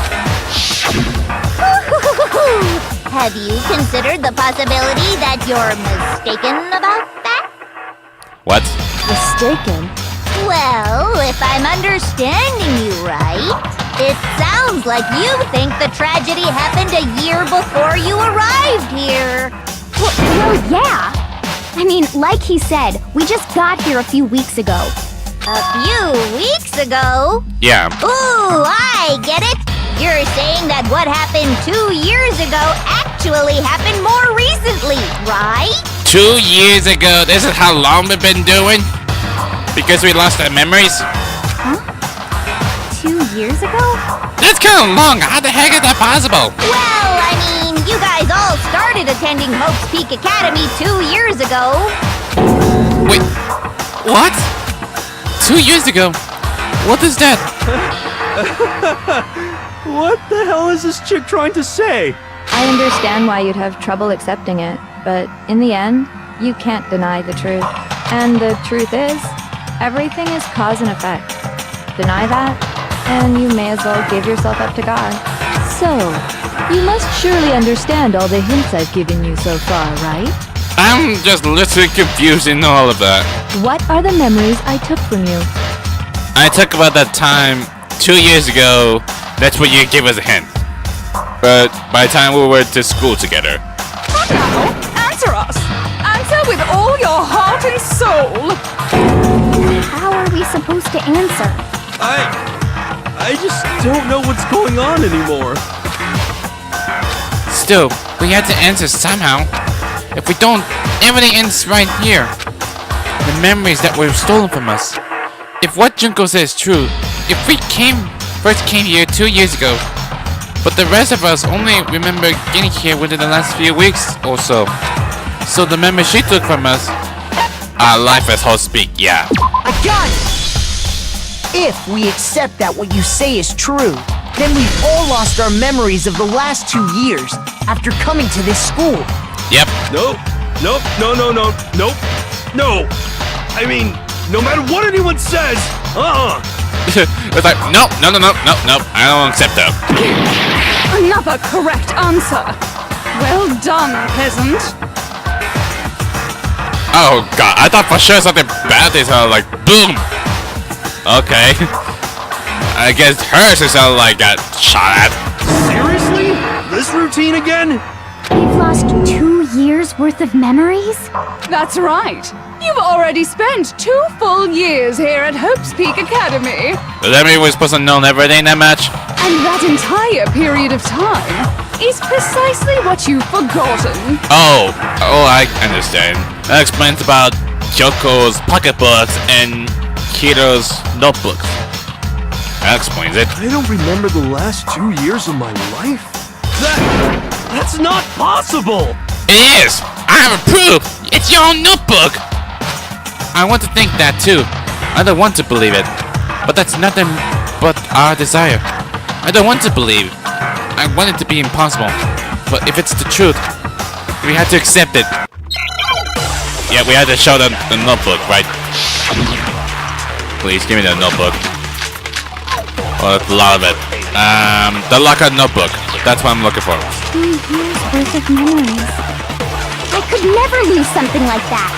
Have you considered the possibility that you're mistaken about that? What? Mistaken? Well, if I'm understanding you right, it sounds like you think the tragedy happened a year before you arrived here. Well, yeah. I mean, like he said, we just got here a few weeks ago. A few weeks ago? Yeah. Ooh, I get it. You're saying that what happened 2 years ago actually happened more recently, right? 2 years ago? This is how long we've been doing? Because we lost our memories? Huh? 2 years ago? That's kind of long. How the heck is that possible? Well, I mean, you guys all started attending Hope's Peak Academy 2 years ago. Wait, what? 2 years ago? What is that? What the hell is this chick trying to say? I understand why you'd have trouble accepting it, but in the end, you can't deny the truth. And the truth is, everything is cause and effect. Deny that, and you may as well give yourself up to God. So, you must surely understand all the hints I've given you so far, right? I'm just literally confused in all of that. What are the memories I took from you? I talk about that time 2 years ago. That's what you gave us a hint. But by the time we were to school together. Come now, answer us. Answer with all your heart and soul. How are we supposed to answer? I just don't know what's going on anymore. Still, we had to answer somehow. If we don't, everything ends right here. The memories that were stolen from us. If what Junko says is true, if we first came here 2 years ago, but the rest of us only remember getting here within the last few weeks or so. So the memory she took from us, our life as whole speak, yeah. I got it! If we accept that what you say is true, then we've all lost our memories of the last 2 years after coming to this school. Yep. Nope. No. I mean, no matter what anyone says, It's like, nope, no, I don't accept that. Another correct answer. Well done, peasant. Oh god, I thought for sure something bad they sounded like boom. Okay. I guess hers it sounded like got shot at. Seriously? This routine again? We've lost 2 years worth of memories? That's right. You've already spent 2 full years here at Hope's Peak Academy. Does that mean we're supposed to know everything that much? And that entire period of time is precisely what you've forgotten. Oh, I understand. That explains about Kyoko's pocketbooks and Kiro's notebooks. That explains it. I don't remember the last 2 years of my life? That's not possible! It is! I have a proof! It's your own notebook! I want to think that too. I don't want to believe it. But that's nothing but our desire. I don't want to believe. I want it to be impossible. But if it's the truth, we have to accept it. Yeah, we have to show them the notebook, right? Please, give me the notebook. Oh, that's a lot of it. The locker notebook. That's what I'm looking for. 2 years worth of memories. I could never lose something like that.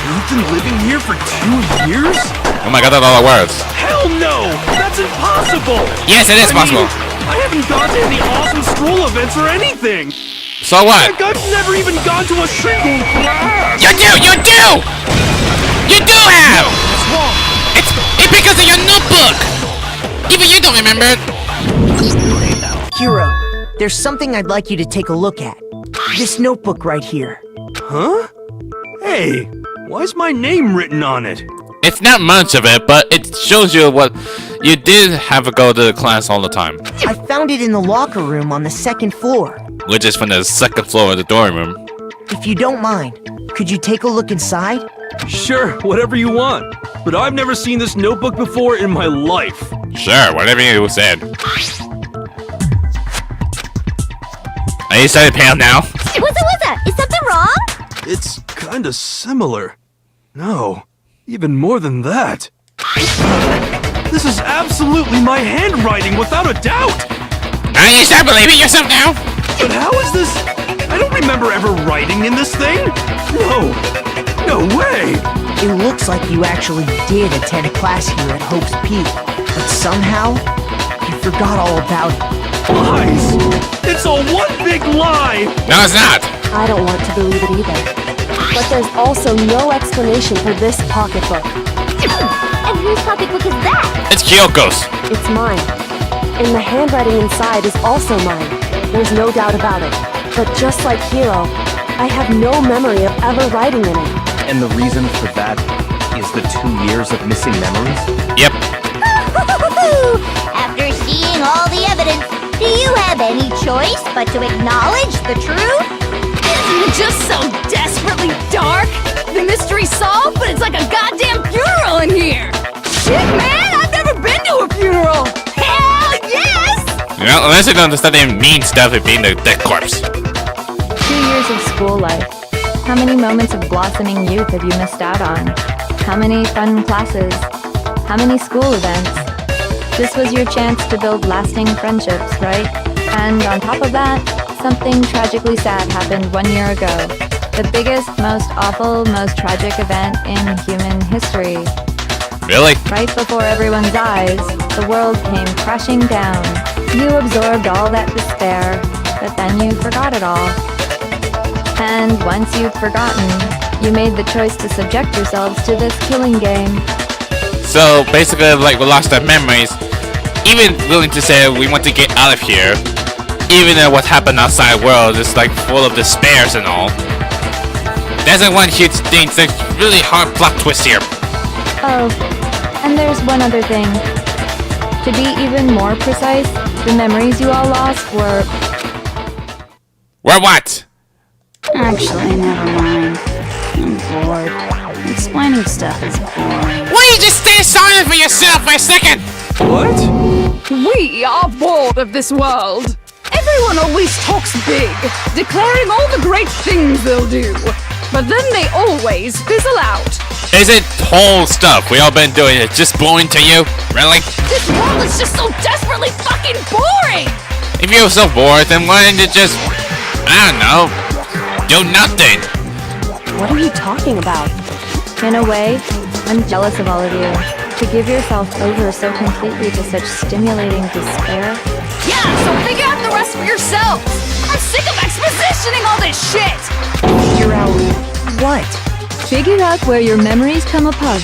You've been living here for 2 years? Oh my god, that's all the words. Hell no! That's impossible! Yes, it is possible. I haven't gone to any awesome school events or anything! So what? Heck, I've never even gone to a single class! You do! You do! You do have! What's wrong? It's because of your notebook! Even you don't remember it! Hiro, there's something I'd like you to take a look at. This notebook right here. Huh? Hey, why is my name written on it? It's not much of it, but it shows you what you did have to go to the class all the time. I found it in the locker room on the 2nd floor. Which is from the 2nd floor of the dorm room. If you don't mind, could you take a look inside? Sure, whatever you want. But I've never seen this notebook before in my life. Sure, whatever you said. Are you starting pale now? What's that? Is something wrong? It's kinda similar. No, even more than that. This is absolutely my handwriting, without a doubt! Now you start believing yourself now? But how is this? I don't remember ever writing in this thing! No way! It looks like you actually did attend a class here at Hope's Peak, but somehow, you forgot all about it. Lies! It's all one big lie! No, it's not! I don't want to believe it either. But there's also no explanation for this pocketbook. And whose pocketbook is that? It's Kyoko's. It's mine. And the handwriting inside is also mine. There's no doubt about it. But just like Hiro, I have no memory of ever writing in it. And the reason for that is the 2 years of missing memories? Yep. After seeing all the evidence, do you have any choice but to acknowledge the truth? Isn't it just so desperately dark? The mystery's solved, but it's like a goddamn funeral in here! Shit, man! I've never been to a funeral! Hell yes! Well, unless you don't understand the mean stuff of being the dead corpse. 2 years of school life. How many moments of blossoming youth have you missed out on? How many fun classes? How many school events? This was your chance to build lasting friendships, right? And on top of that, something tragically sad happened 1 year ago. The biggest, most awful, most tragic event in human history. Really? Right before everyone's eyes, the world came crashing down. You absorbed all that despair, but then you forgot it all. And once you've forgotten, you made the choice to subject yourselves to this killing game. So basically, like, we lost our memories. Even willing to say we want to get out of here, even though what happened outside world is like full of despairs and all. That's one huge thing. It's a really hard plot twist here. Oh, and there's one other thing. To be even more precise, the memories you all lost were... Were what? Actually, never mind. I'm bored. Explaining stuff is boring. Why don't you just stay silent for yourself for a second? What? We are bored of this world. Everyone always talks big, declaring all the great things they'll do. But then they always fizzle out. Is it whole stuff we all been doing is just boring to you? Really? This world is just so desperately fucking boring! If you were so bored, then why didn't you just, I don't know, do nothing? What are you talking about? In a way, I'm jealous of all of you. To give yourself over so completely to such stimulating despair. Yeah, so figure out the rest for yourselves! I'm sick of expositioning all this shit! Figure out what? Figure out where your memories come apart.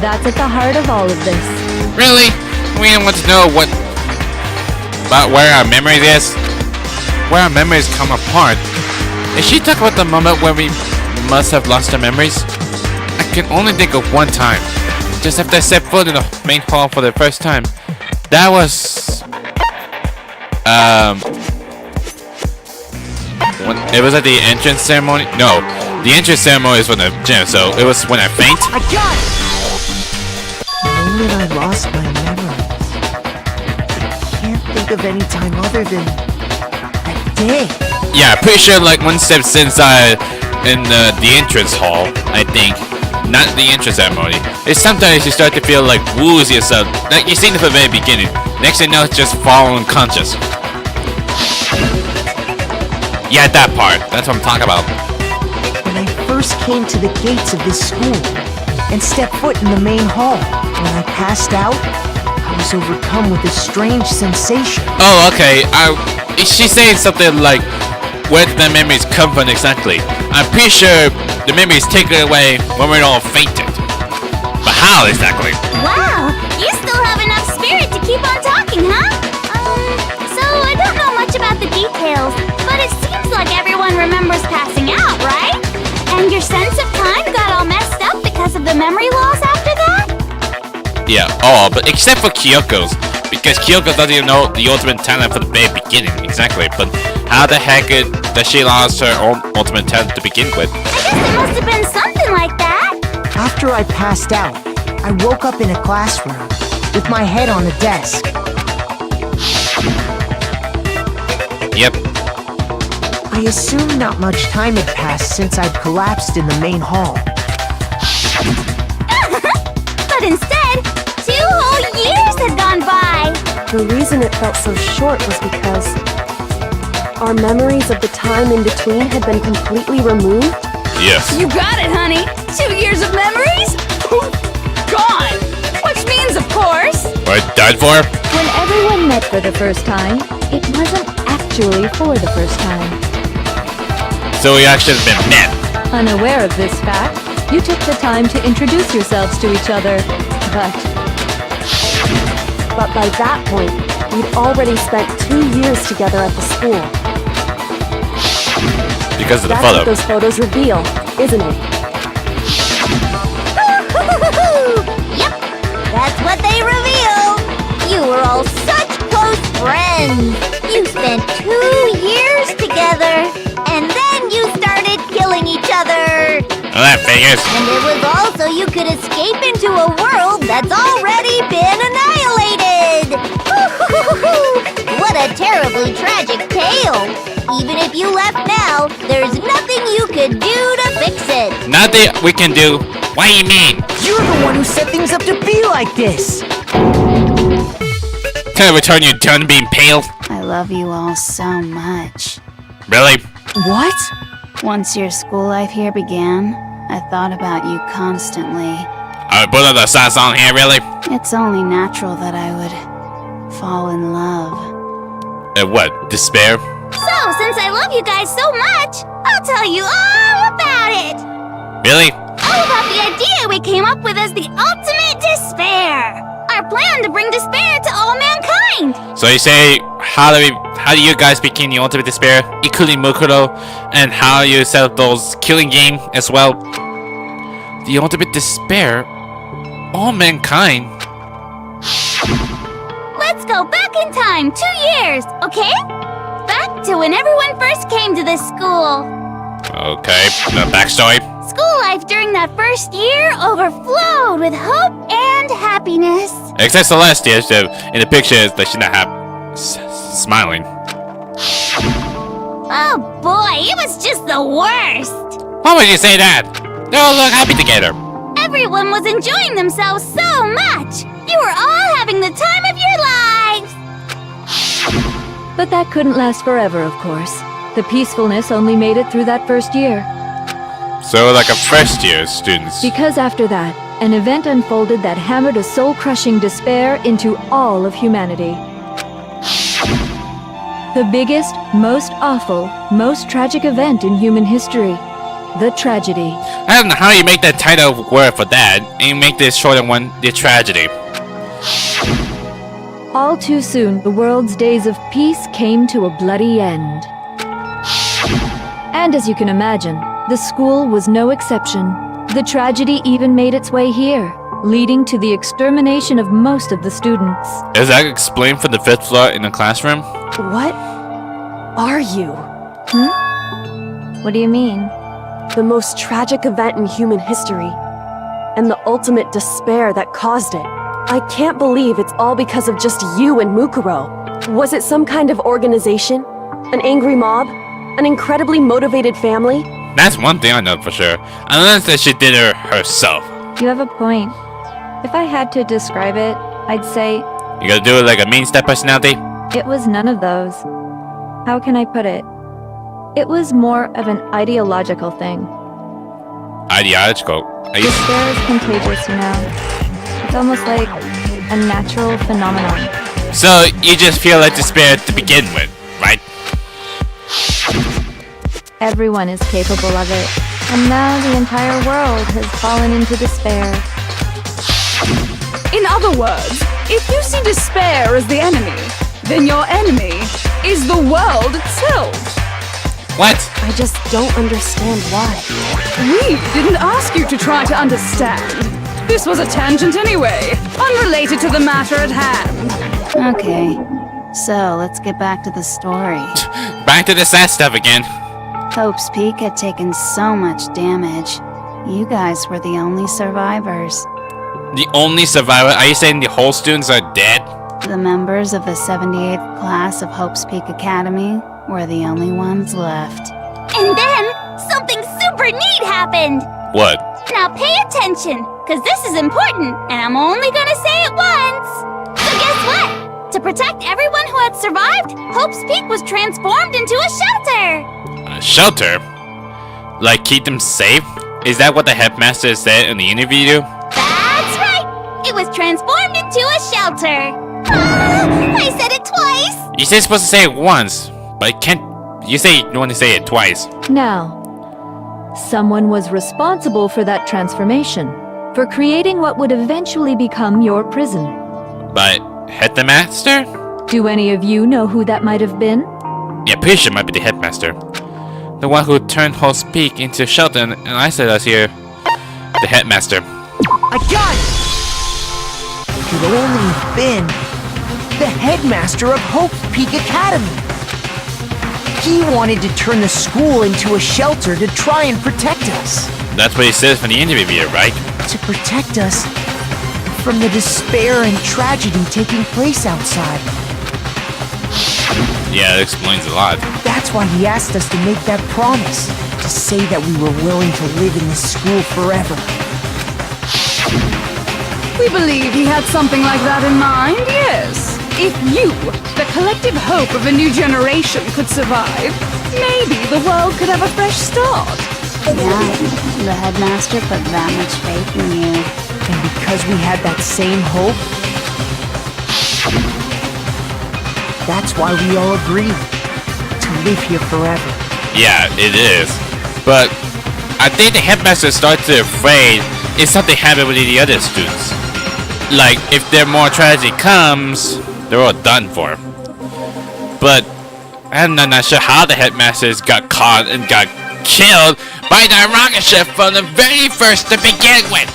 That's at the heart of all of this. Really? We don't want to know what about where our memories is? Where our memories come apart? Is she talking about the moment where we must have lost our memories? I can only think of one time. Just after I set foot in the main hall for the first time. That was... when it was at the entrance ceremony? No. The entrance ceremony is when the gym, so it was when I faint. I got it! When I lost my memories, I can't think of any time other than that day. Yeah, pretty sure like one step inside in the entrance hall, I think. Not the entrance ceremony. It's sometimes you start to feel like woozy or something. Like you seen it from the very beginning. Next thing you know, it's just fall unconscious. Yeah, that part. That's what I'm talking about. When I first came to the gates of this school and stepped foot in the main hall, when I passed out, I was overcome with a strange sensation. Oh, okay. She's saying something like, where did the memories come from exactly? I'm pretty sure the memories taken away when we're all fainted. But how exactly? Wow, you still have enough spirit to keep on talking, huh? So I don't know much about the details, but it seems like everyone remembers passing out, right? And your sense of time got all messed up because of the memory loss after that? Yeah, oh, but except for Kyoko's. Because Kyoko doesn't even know the ultimate talent from the very beginning, exactly. But how the heck does she lost her own ultimate talent to begin with? I guess it must have been something like that. After I passed out, I woke up in a classroom with my head on a desk. Yep. I assumed not much time had passed since I'd collapsed in the main hall. But instead, 2 whole years had gone by. The reason it felt so short was because our memories of the time in between had been completely removed. Yes. You got it, honey! 2 years of memories? Gone! Which means, of course... Or died for? When everyone met for the first time, it wasn't actually for the first time. So we actually have been met. Unaware of this fact, you took the time to introduce yourselves to each other, But by that point, we'd already spent 2 years together at the school. Because of the That's photo. what those photos reveal, isn't it? what they reveal. You were all such close friends. You spent 2 years together, and then you started killing each other. Well, that figures. And it was also you could escape into a world that's already been annihilated. What a terribly tragic tale. Even if you left now, there's nothing you could do to fix it. Nothing we can do. What do you mean? You're the one who set things up to be like this! Can I return your turn being pale? I love you all so much. Really? What? Once your school life here began, I thought about you constantly. I put on the sauce on here, really? It's only natural that I would fall in love. What? Despair? So, since I love you guys so much, I'll tell you all about it. Really? All about the idea we came up with as the ultimate despair. Our plan to bring despair to all mankind. So you say, how do you guys become the ultimate despair, including Mukuro, and how you set up those killing game as well? The ultimate despair? All mankind? Let's go back in time 2 years, okay? Back to when everyone first came to this school. Okay, the backstory. School life during that first year overflowed with hope and happiness. Except Celestia, so in the picture, that she's not smiling. Oh boy, it was just the worst. Why would you say that? They all look happy together. Everyone was enjoying themselves so much. You were all having the time of your lives. But that couldn't last forever, of course. The peacefulness only made it through that first year. So like a first year students. Because after that, an event unfolded that hammered a soul-crushing despair into all of humanity. The biggest, most awful, most tragic event in human history. The tragedy. I don't know how you make that title word for that, and you make this shorter one, the tragedy. All too soon, the world's days of peace came to a bloody end. And as you can imagine, the school was no exception. The tragedy even made its way here, leading to the extermination of most of the students. Is that explained from the 5th floor in the classroom? What are you? What do you mean? The most tragic event in human history, and the ultimate despair that caused it. I can't believe it's all because of just you and Mukuro. Was it some kind of organization? An angry mob? An incredibly motivated family? That's one thing I know for sure. Unless that she did it herself. You have a point. If I had to describe it, I'd say You gotta do it like a main step personality? it was none of those. How can I put it? It was more of an ideological thing. Ideological. Are you Despair is contagious, you know. It's almost like a natural phenomenon. So you just feel like despair to begin with, right? Everyone is capable of it. And now the entire world has fallen into despair. In other words, if you see despair as the enemy, then your enemy is the world itself. What? I just don't understand why. We didn't ask you to try to understand. This was a tangent anyway, unrelated to the matter at hand. Okay, so let's get back to the story. Back to the sad stuff again. Hope's Peak had taken so much damage. You guys were the only survivors. The only survivor? Are you saying the whole students are dead? The members of the 78th class of Hope's Peak Academy were the only ones left. And then, something super neat happened. What? Now pay attention, because this is important, and I'm only gonna say it once. So guess what? To protect everyone who had survived, Hope's Peak was transformed into a shelter. A shelter? Like keep them safe? Is that what the headmaster said in the interview? That's right. It was transformed into a shelter. I said it twice. You said supposed to say it once, but can't. You say you want to say it twice. Now, someone was responsible for that transformation, for creating what would eventually become your prison. But headmaster? Do any of you know who that might have been? Yeah, pretty sure it might be the headmaster. The one who turned Hope's Peak into a shelter and isolated us here. The headmaster. I got it! could only have been the headmaster of Hope Peak Academy. He wanted to turn the school into a shelter to try and protect us. That's what he says from the interview, right? To protect us from the despair and tragedy taking place outside. Yeah, that explains a lot. That's why he asked us to make that promise, to say that we were willing to live in this school forever. We believe he had something like that in mind, yes. If you, the collective hope of a new generation, could survive, maybe the world could have a fresh start. Yeah, the headmaster put that much faith in you. And because we had that same hope, that's why we all agreed to live here forever. Yeah, it is. But I think the headmaster starts to afraid if something happened with the other students. Like, if there more tragedy comes, they're all done for. But I'm not sure how the headmasters got caught and got killed by the rocket ship from the very first to begin with.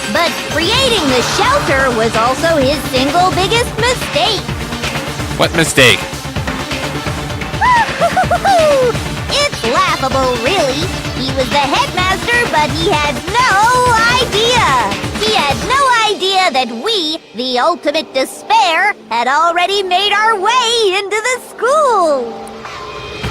But creating the shelter was also his single biggest mistake. What mistake? It's laughable, really. He was the headmaster, but he had no idea. He had no idea that we, the ultimate despair, had already made our way into the school.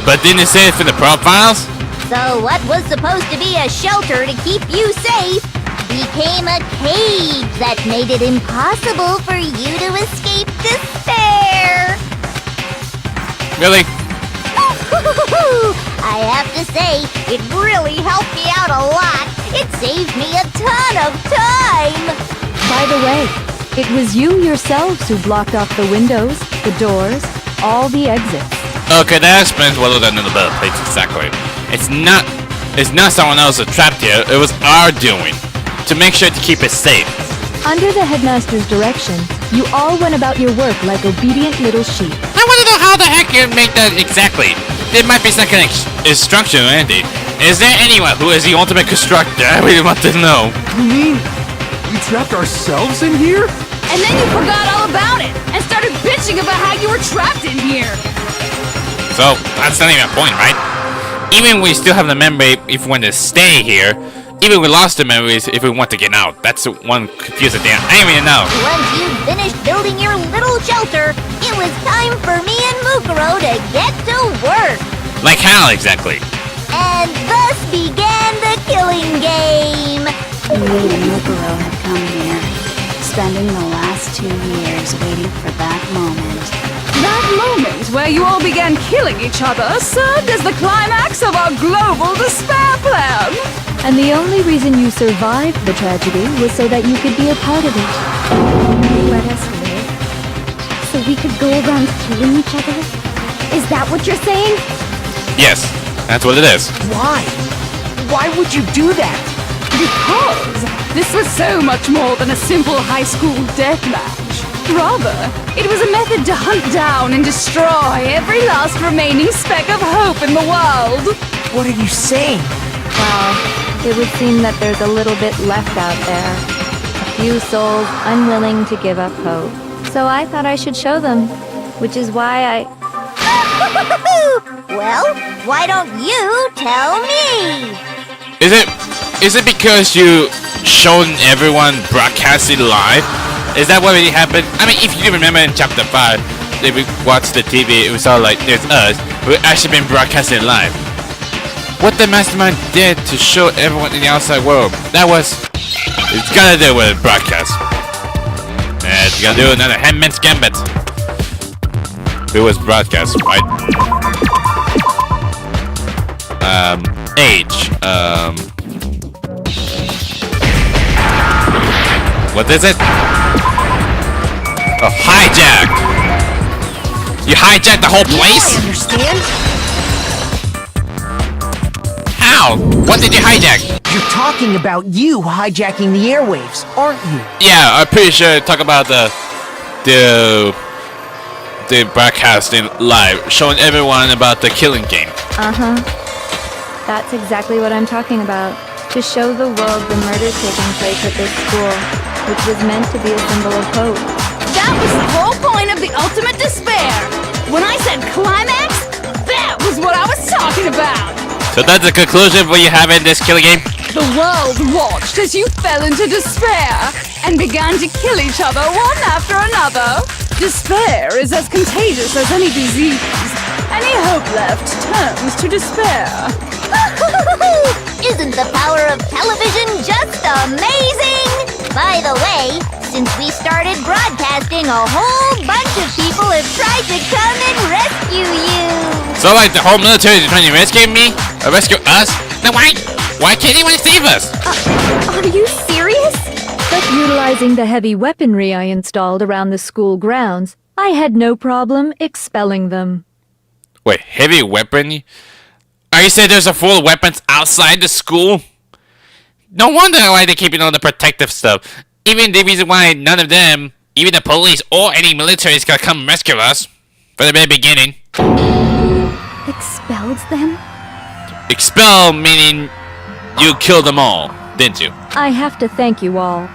But didn't it say it from the profiles? So what was supposed to be a shelter to keep you safe became a cage that made it impossible for you to escape despair. Really? I have to say, it really helped me out a lot. It saved me a ton of time. By the way, it was you yourselves who blocked off the windows, the doors, all the exits. Okay, that explains what done in the better place exactly. It's not someone else that trapped here. It was our doing to make sure to keep it safe. Under the headmaster's direction, you all went about your work like obedient little sheep. I want to know how the heck you make that exactly. There might be some kind of instruction, Andy. Is there anyone who is the ultimate constructor? I really want to know. You mean we trapped ourselves in here? And then you forgot all about it and started bitching about how you were trapped in here. So, that's not even a point, right? Even we still have the memory if we want to stay here. Even we lost the memories if we want to get out. That's the one confusing thing. I don't even know. Once you finished building your little shelter, it was time for me and Mukuro to get to work. Like how exactly? And thus began the killing game. Me and Mukuro had come here, spending the last 2 years waiting for that moment. That moment where you all began killing each other served as the climax of our global despair plan. And the only reason you survived the tragedy was so that you could be a part of it. Let us live, so we could go around killing each other? Is that what you're saying? Yes, that's what it is. Why? Why would you do that? Because this was so much more than a simple high school deathmatch. Rather, it was a method to hunt down and destroy every last remaining speck of hope in the world. What are you saying? Well, it would seem that there's a little bit left out there. A few souls unwilling to give up hope. So I thought I should show them, which is why Well, why don't you tell me? Is it because you shown everyone broadcasting live? Is that what really happened? I mean, if you remember in chapter 5, if we watched the TV, it was all like, there's us, we've actually been broadcasting live. What the mastermind did to show everyone in the outside world, it's gotta do with broadcast. It's gotta do another Handman's Gambit. It was broadcast, right? Age, what is it? Oh, hijack! You hijacked the whole place? I understand. How? What did you hijack? You're talking about you hijacking the airwaves, aren't you? Yeah, I'm pretty sure talk about the broadcasting live, showing everyone about the killing game. Uh-huh. That's exactly what I'm talking about. To show the world the murder taking place at this school. which was meant to be a symbol of hope. That was the whole point of the ultimate despair. When I said climax, that was what I was talking about. So that's the conclusion what you have in this killing game? The world watched as you fell into despair and began to kill each other one after another. Despair is as contagious as any disease. Any hope left turns to despair. Isn't the power of television just amazing? By the way, since we started broadcasting, a whole bunch of people have tried to come and rescue you. So like the whole military is trying to rescue me? Or rescue us? Then why can't anyone save us? Are you serious? But utilizing the heavy weaponry I installed around the school grounds, I had no problem expelling them. Wait, heavy weapon? Are you saying there's a full of weapons outside the school? No wonder why they keep all the protective stuff. Even the reason why none of them, even the police or any military, is gonna come rescue us from the very beginning. Expelled them? Expel meaning you killed them all, didn't you? I have to thank you all.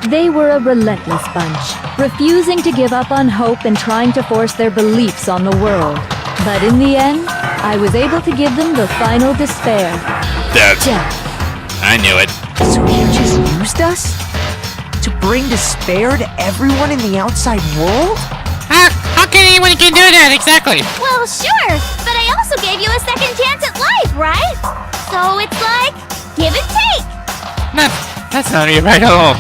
They were a relentless bunch, refusing to give up on hope and trying to force their beliefs on the world. But in the end, I was able to give them the final despair. That's... Death. I knew it. So you just used us? To bring despair to everyone in the outside world? How can anyone can do that, exactly? Well, sure, but I also gave you a second chance at life, right? So it's like, give and take. That's not right at all.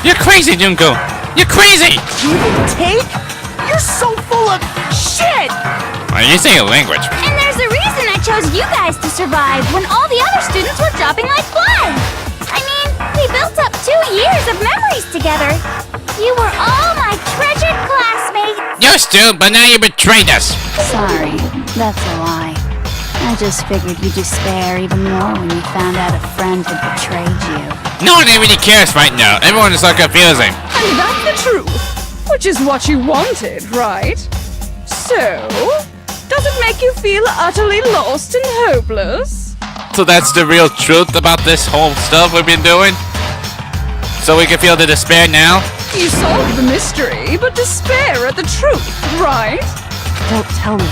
You're crazy, Junko. You're crazy! Give and take? You're so full of shit! Are you saying a language? And there's a reason I chose you guys to survive when all the other students were dropping like flies. I mean, we built up 2 years of memories together. You were all my treasured classmates. You're still, but now you betrayed us. Sorry, that's a lie. I just figured you'd despair even more when you found out a friend had betrayed you. No one really cares right now. Everyone is so confusing. And that's the truth, which is what you wanted, right? So, does it make you feel utterly lost and hopeless? So that's the real truth about this whole stuff we've been doing? So we can feel the despair now? You solved the mystery, but despair at the truth, right? Don't tell me.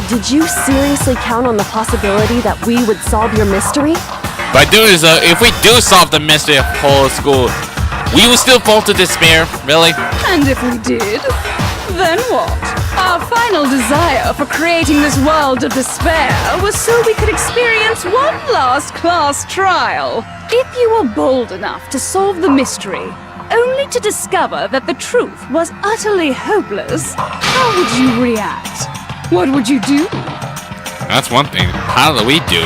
Did you seriously count on the possibility that we would solve your mystery? By doing so, if we do solve the mystery of whole school, we will still fall to despair, really? And if we did, then what? Our final desire for creating this world of despair was so we could experience one last class trial. If you were bold enough to solve the mystery, only to discover that the truth was utterly hopeless, how would you react? What would you do? That's one thing. How do we do?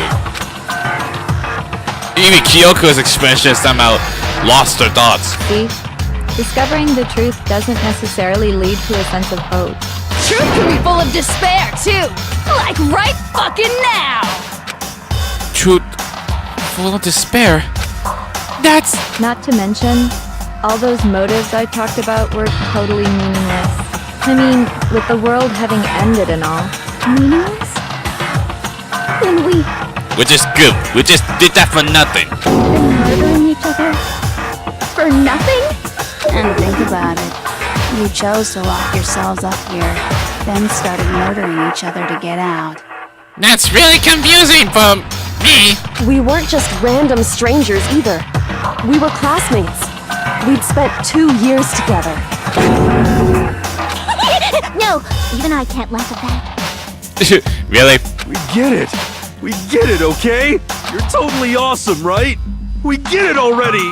Even Kyoko's expression somehow lost her thoughts. See? Discovering the truth doesn't necessarily lead to a sense of hope. Truth can be full of despair, too! Like right fucking now! Truth full of despair? That's... Not to mention, all those motives I talked about were totally meaningless. I mean, with the world having ended and all. Meaningless? When we We're just good. We just did that for nothing. been murdering each other for nothing? And think about it. You chose to lock yourselves up here, then started murdering each other to get out. That's really confusing for me. We weren't just random strangers either. We were classmates. We'd spent 2 years together. No, even I can't laugh at that. Really? We get it. We get it, okay? You're totally awesome, right? We get it already.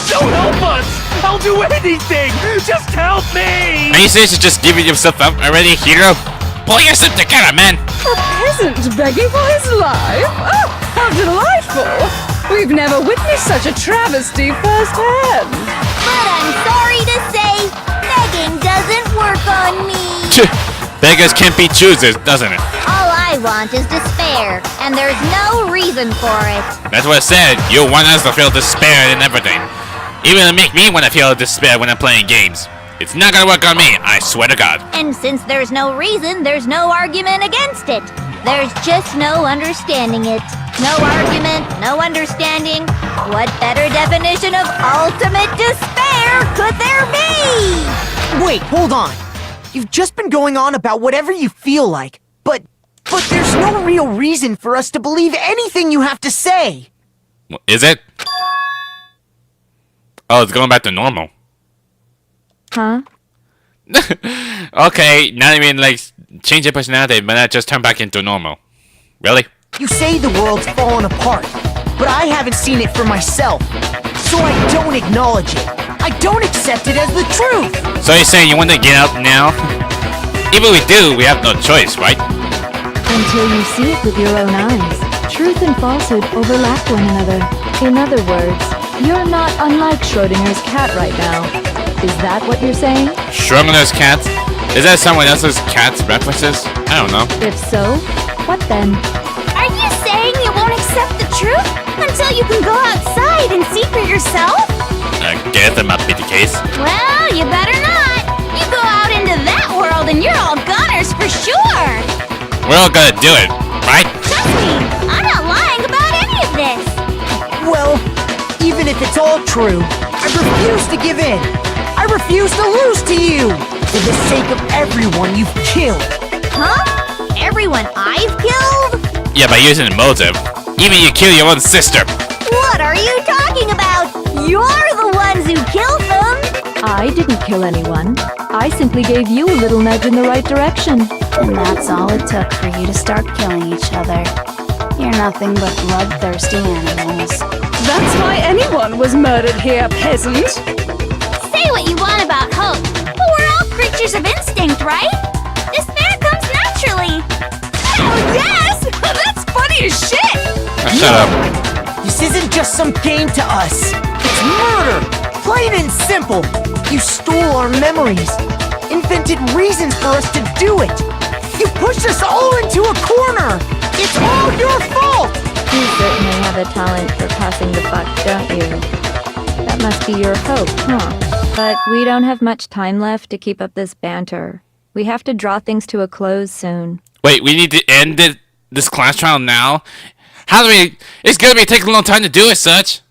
Don't help us. I'll do anything. Just help me. Are you seriously just giving yourself up already, hero? Pull yourself together, man. A peasant begging for his life? Oh, how delightful! We've never witnessed such a travesty firsthand. But I'm sorry to say, begging doesn't work on me. Beggars can't be choosers, doesn't it? All I want is despair, and there's no reason for it. That's what I said. You want us to feel despair and everything. Even to make me want to feel despair when I'm playing games. It's not gonna work on me, I swear to God. And since there's no reason, there's no argument against it. There's just no understanding it. No argument, no understanding. What better definition of ultimate despair? there could there be? Wait, hold on. You've just been going on about whatever you feel like, but there's no real reason for us to believe anything you have to say. Is it? Oh, it's going back to normal. Huh? Okay, not even like change your personality, but not just turn back into normal. Really? You say the world's fallen apart, but I haven't seen it for myself, so I don't acknowledge it. I don't accept it as the truth. So you're saying you want to get out now? Even if we do, we have no choice, right? Until you see it with your own eyes. Truth and falsehood overlap one another. In other words, you're not unlike Schrodinger's cat right now. Is that what you're saying? Schrodinger's cat? Is that someone else's cat's references? I don't know. If so, what then? Are you saying you won't accept the truth until you can go outside and see for yourself? I guess that might be the case. Well, you better not. You go out into that world and you're all goners for sure. We're all gonna do it, right? Trust me, I'm not lying about any of this. Well, even if it's all true, I refuse to give in. I refuse to lose to you! For the sake of everyone you've killed! Huh? Everyone I've killed? Yeah, by using a motive. Even you kill your own sister. What are you talking about? You're the ones who killed them! I didn't kill anyone. I simply gave you a little nudge in the right direction. And that's all it took for you to start killing each other. You're nothing but bloodthirsty animals. That's why anyone was murdered here, peasant. Say what you want about hope, but we're all creatures of instinct, right? Despair comes naturally. Oh, yes! That's funny as shit! Shut up. This isn't just some game to us! It's murder! Plain and simple! You stole our memories, invented reasons for us to do it! You pushed us all into a corner! It's all your fault! You certainly have a talent for passing the buck, don't you? That must be your hope, huh? But we don't have much time left to keep up this banter. We have to draw things to a close soon. Wait, we need to end this class trial now? How do we... It's gonna be taking a long time to do it, such.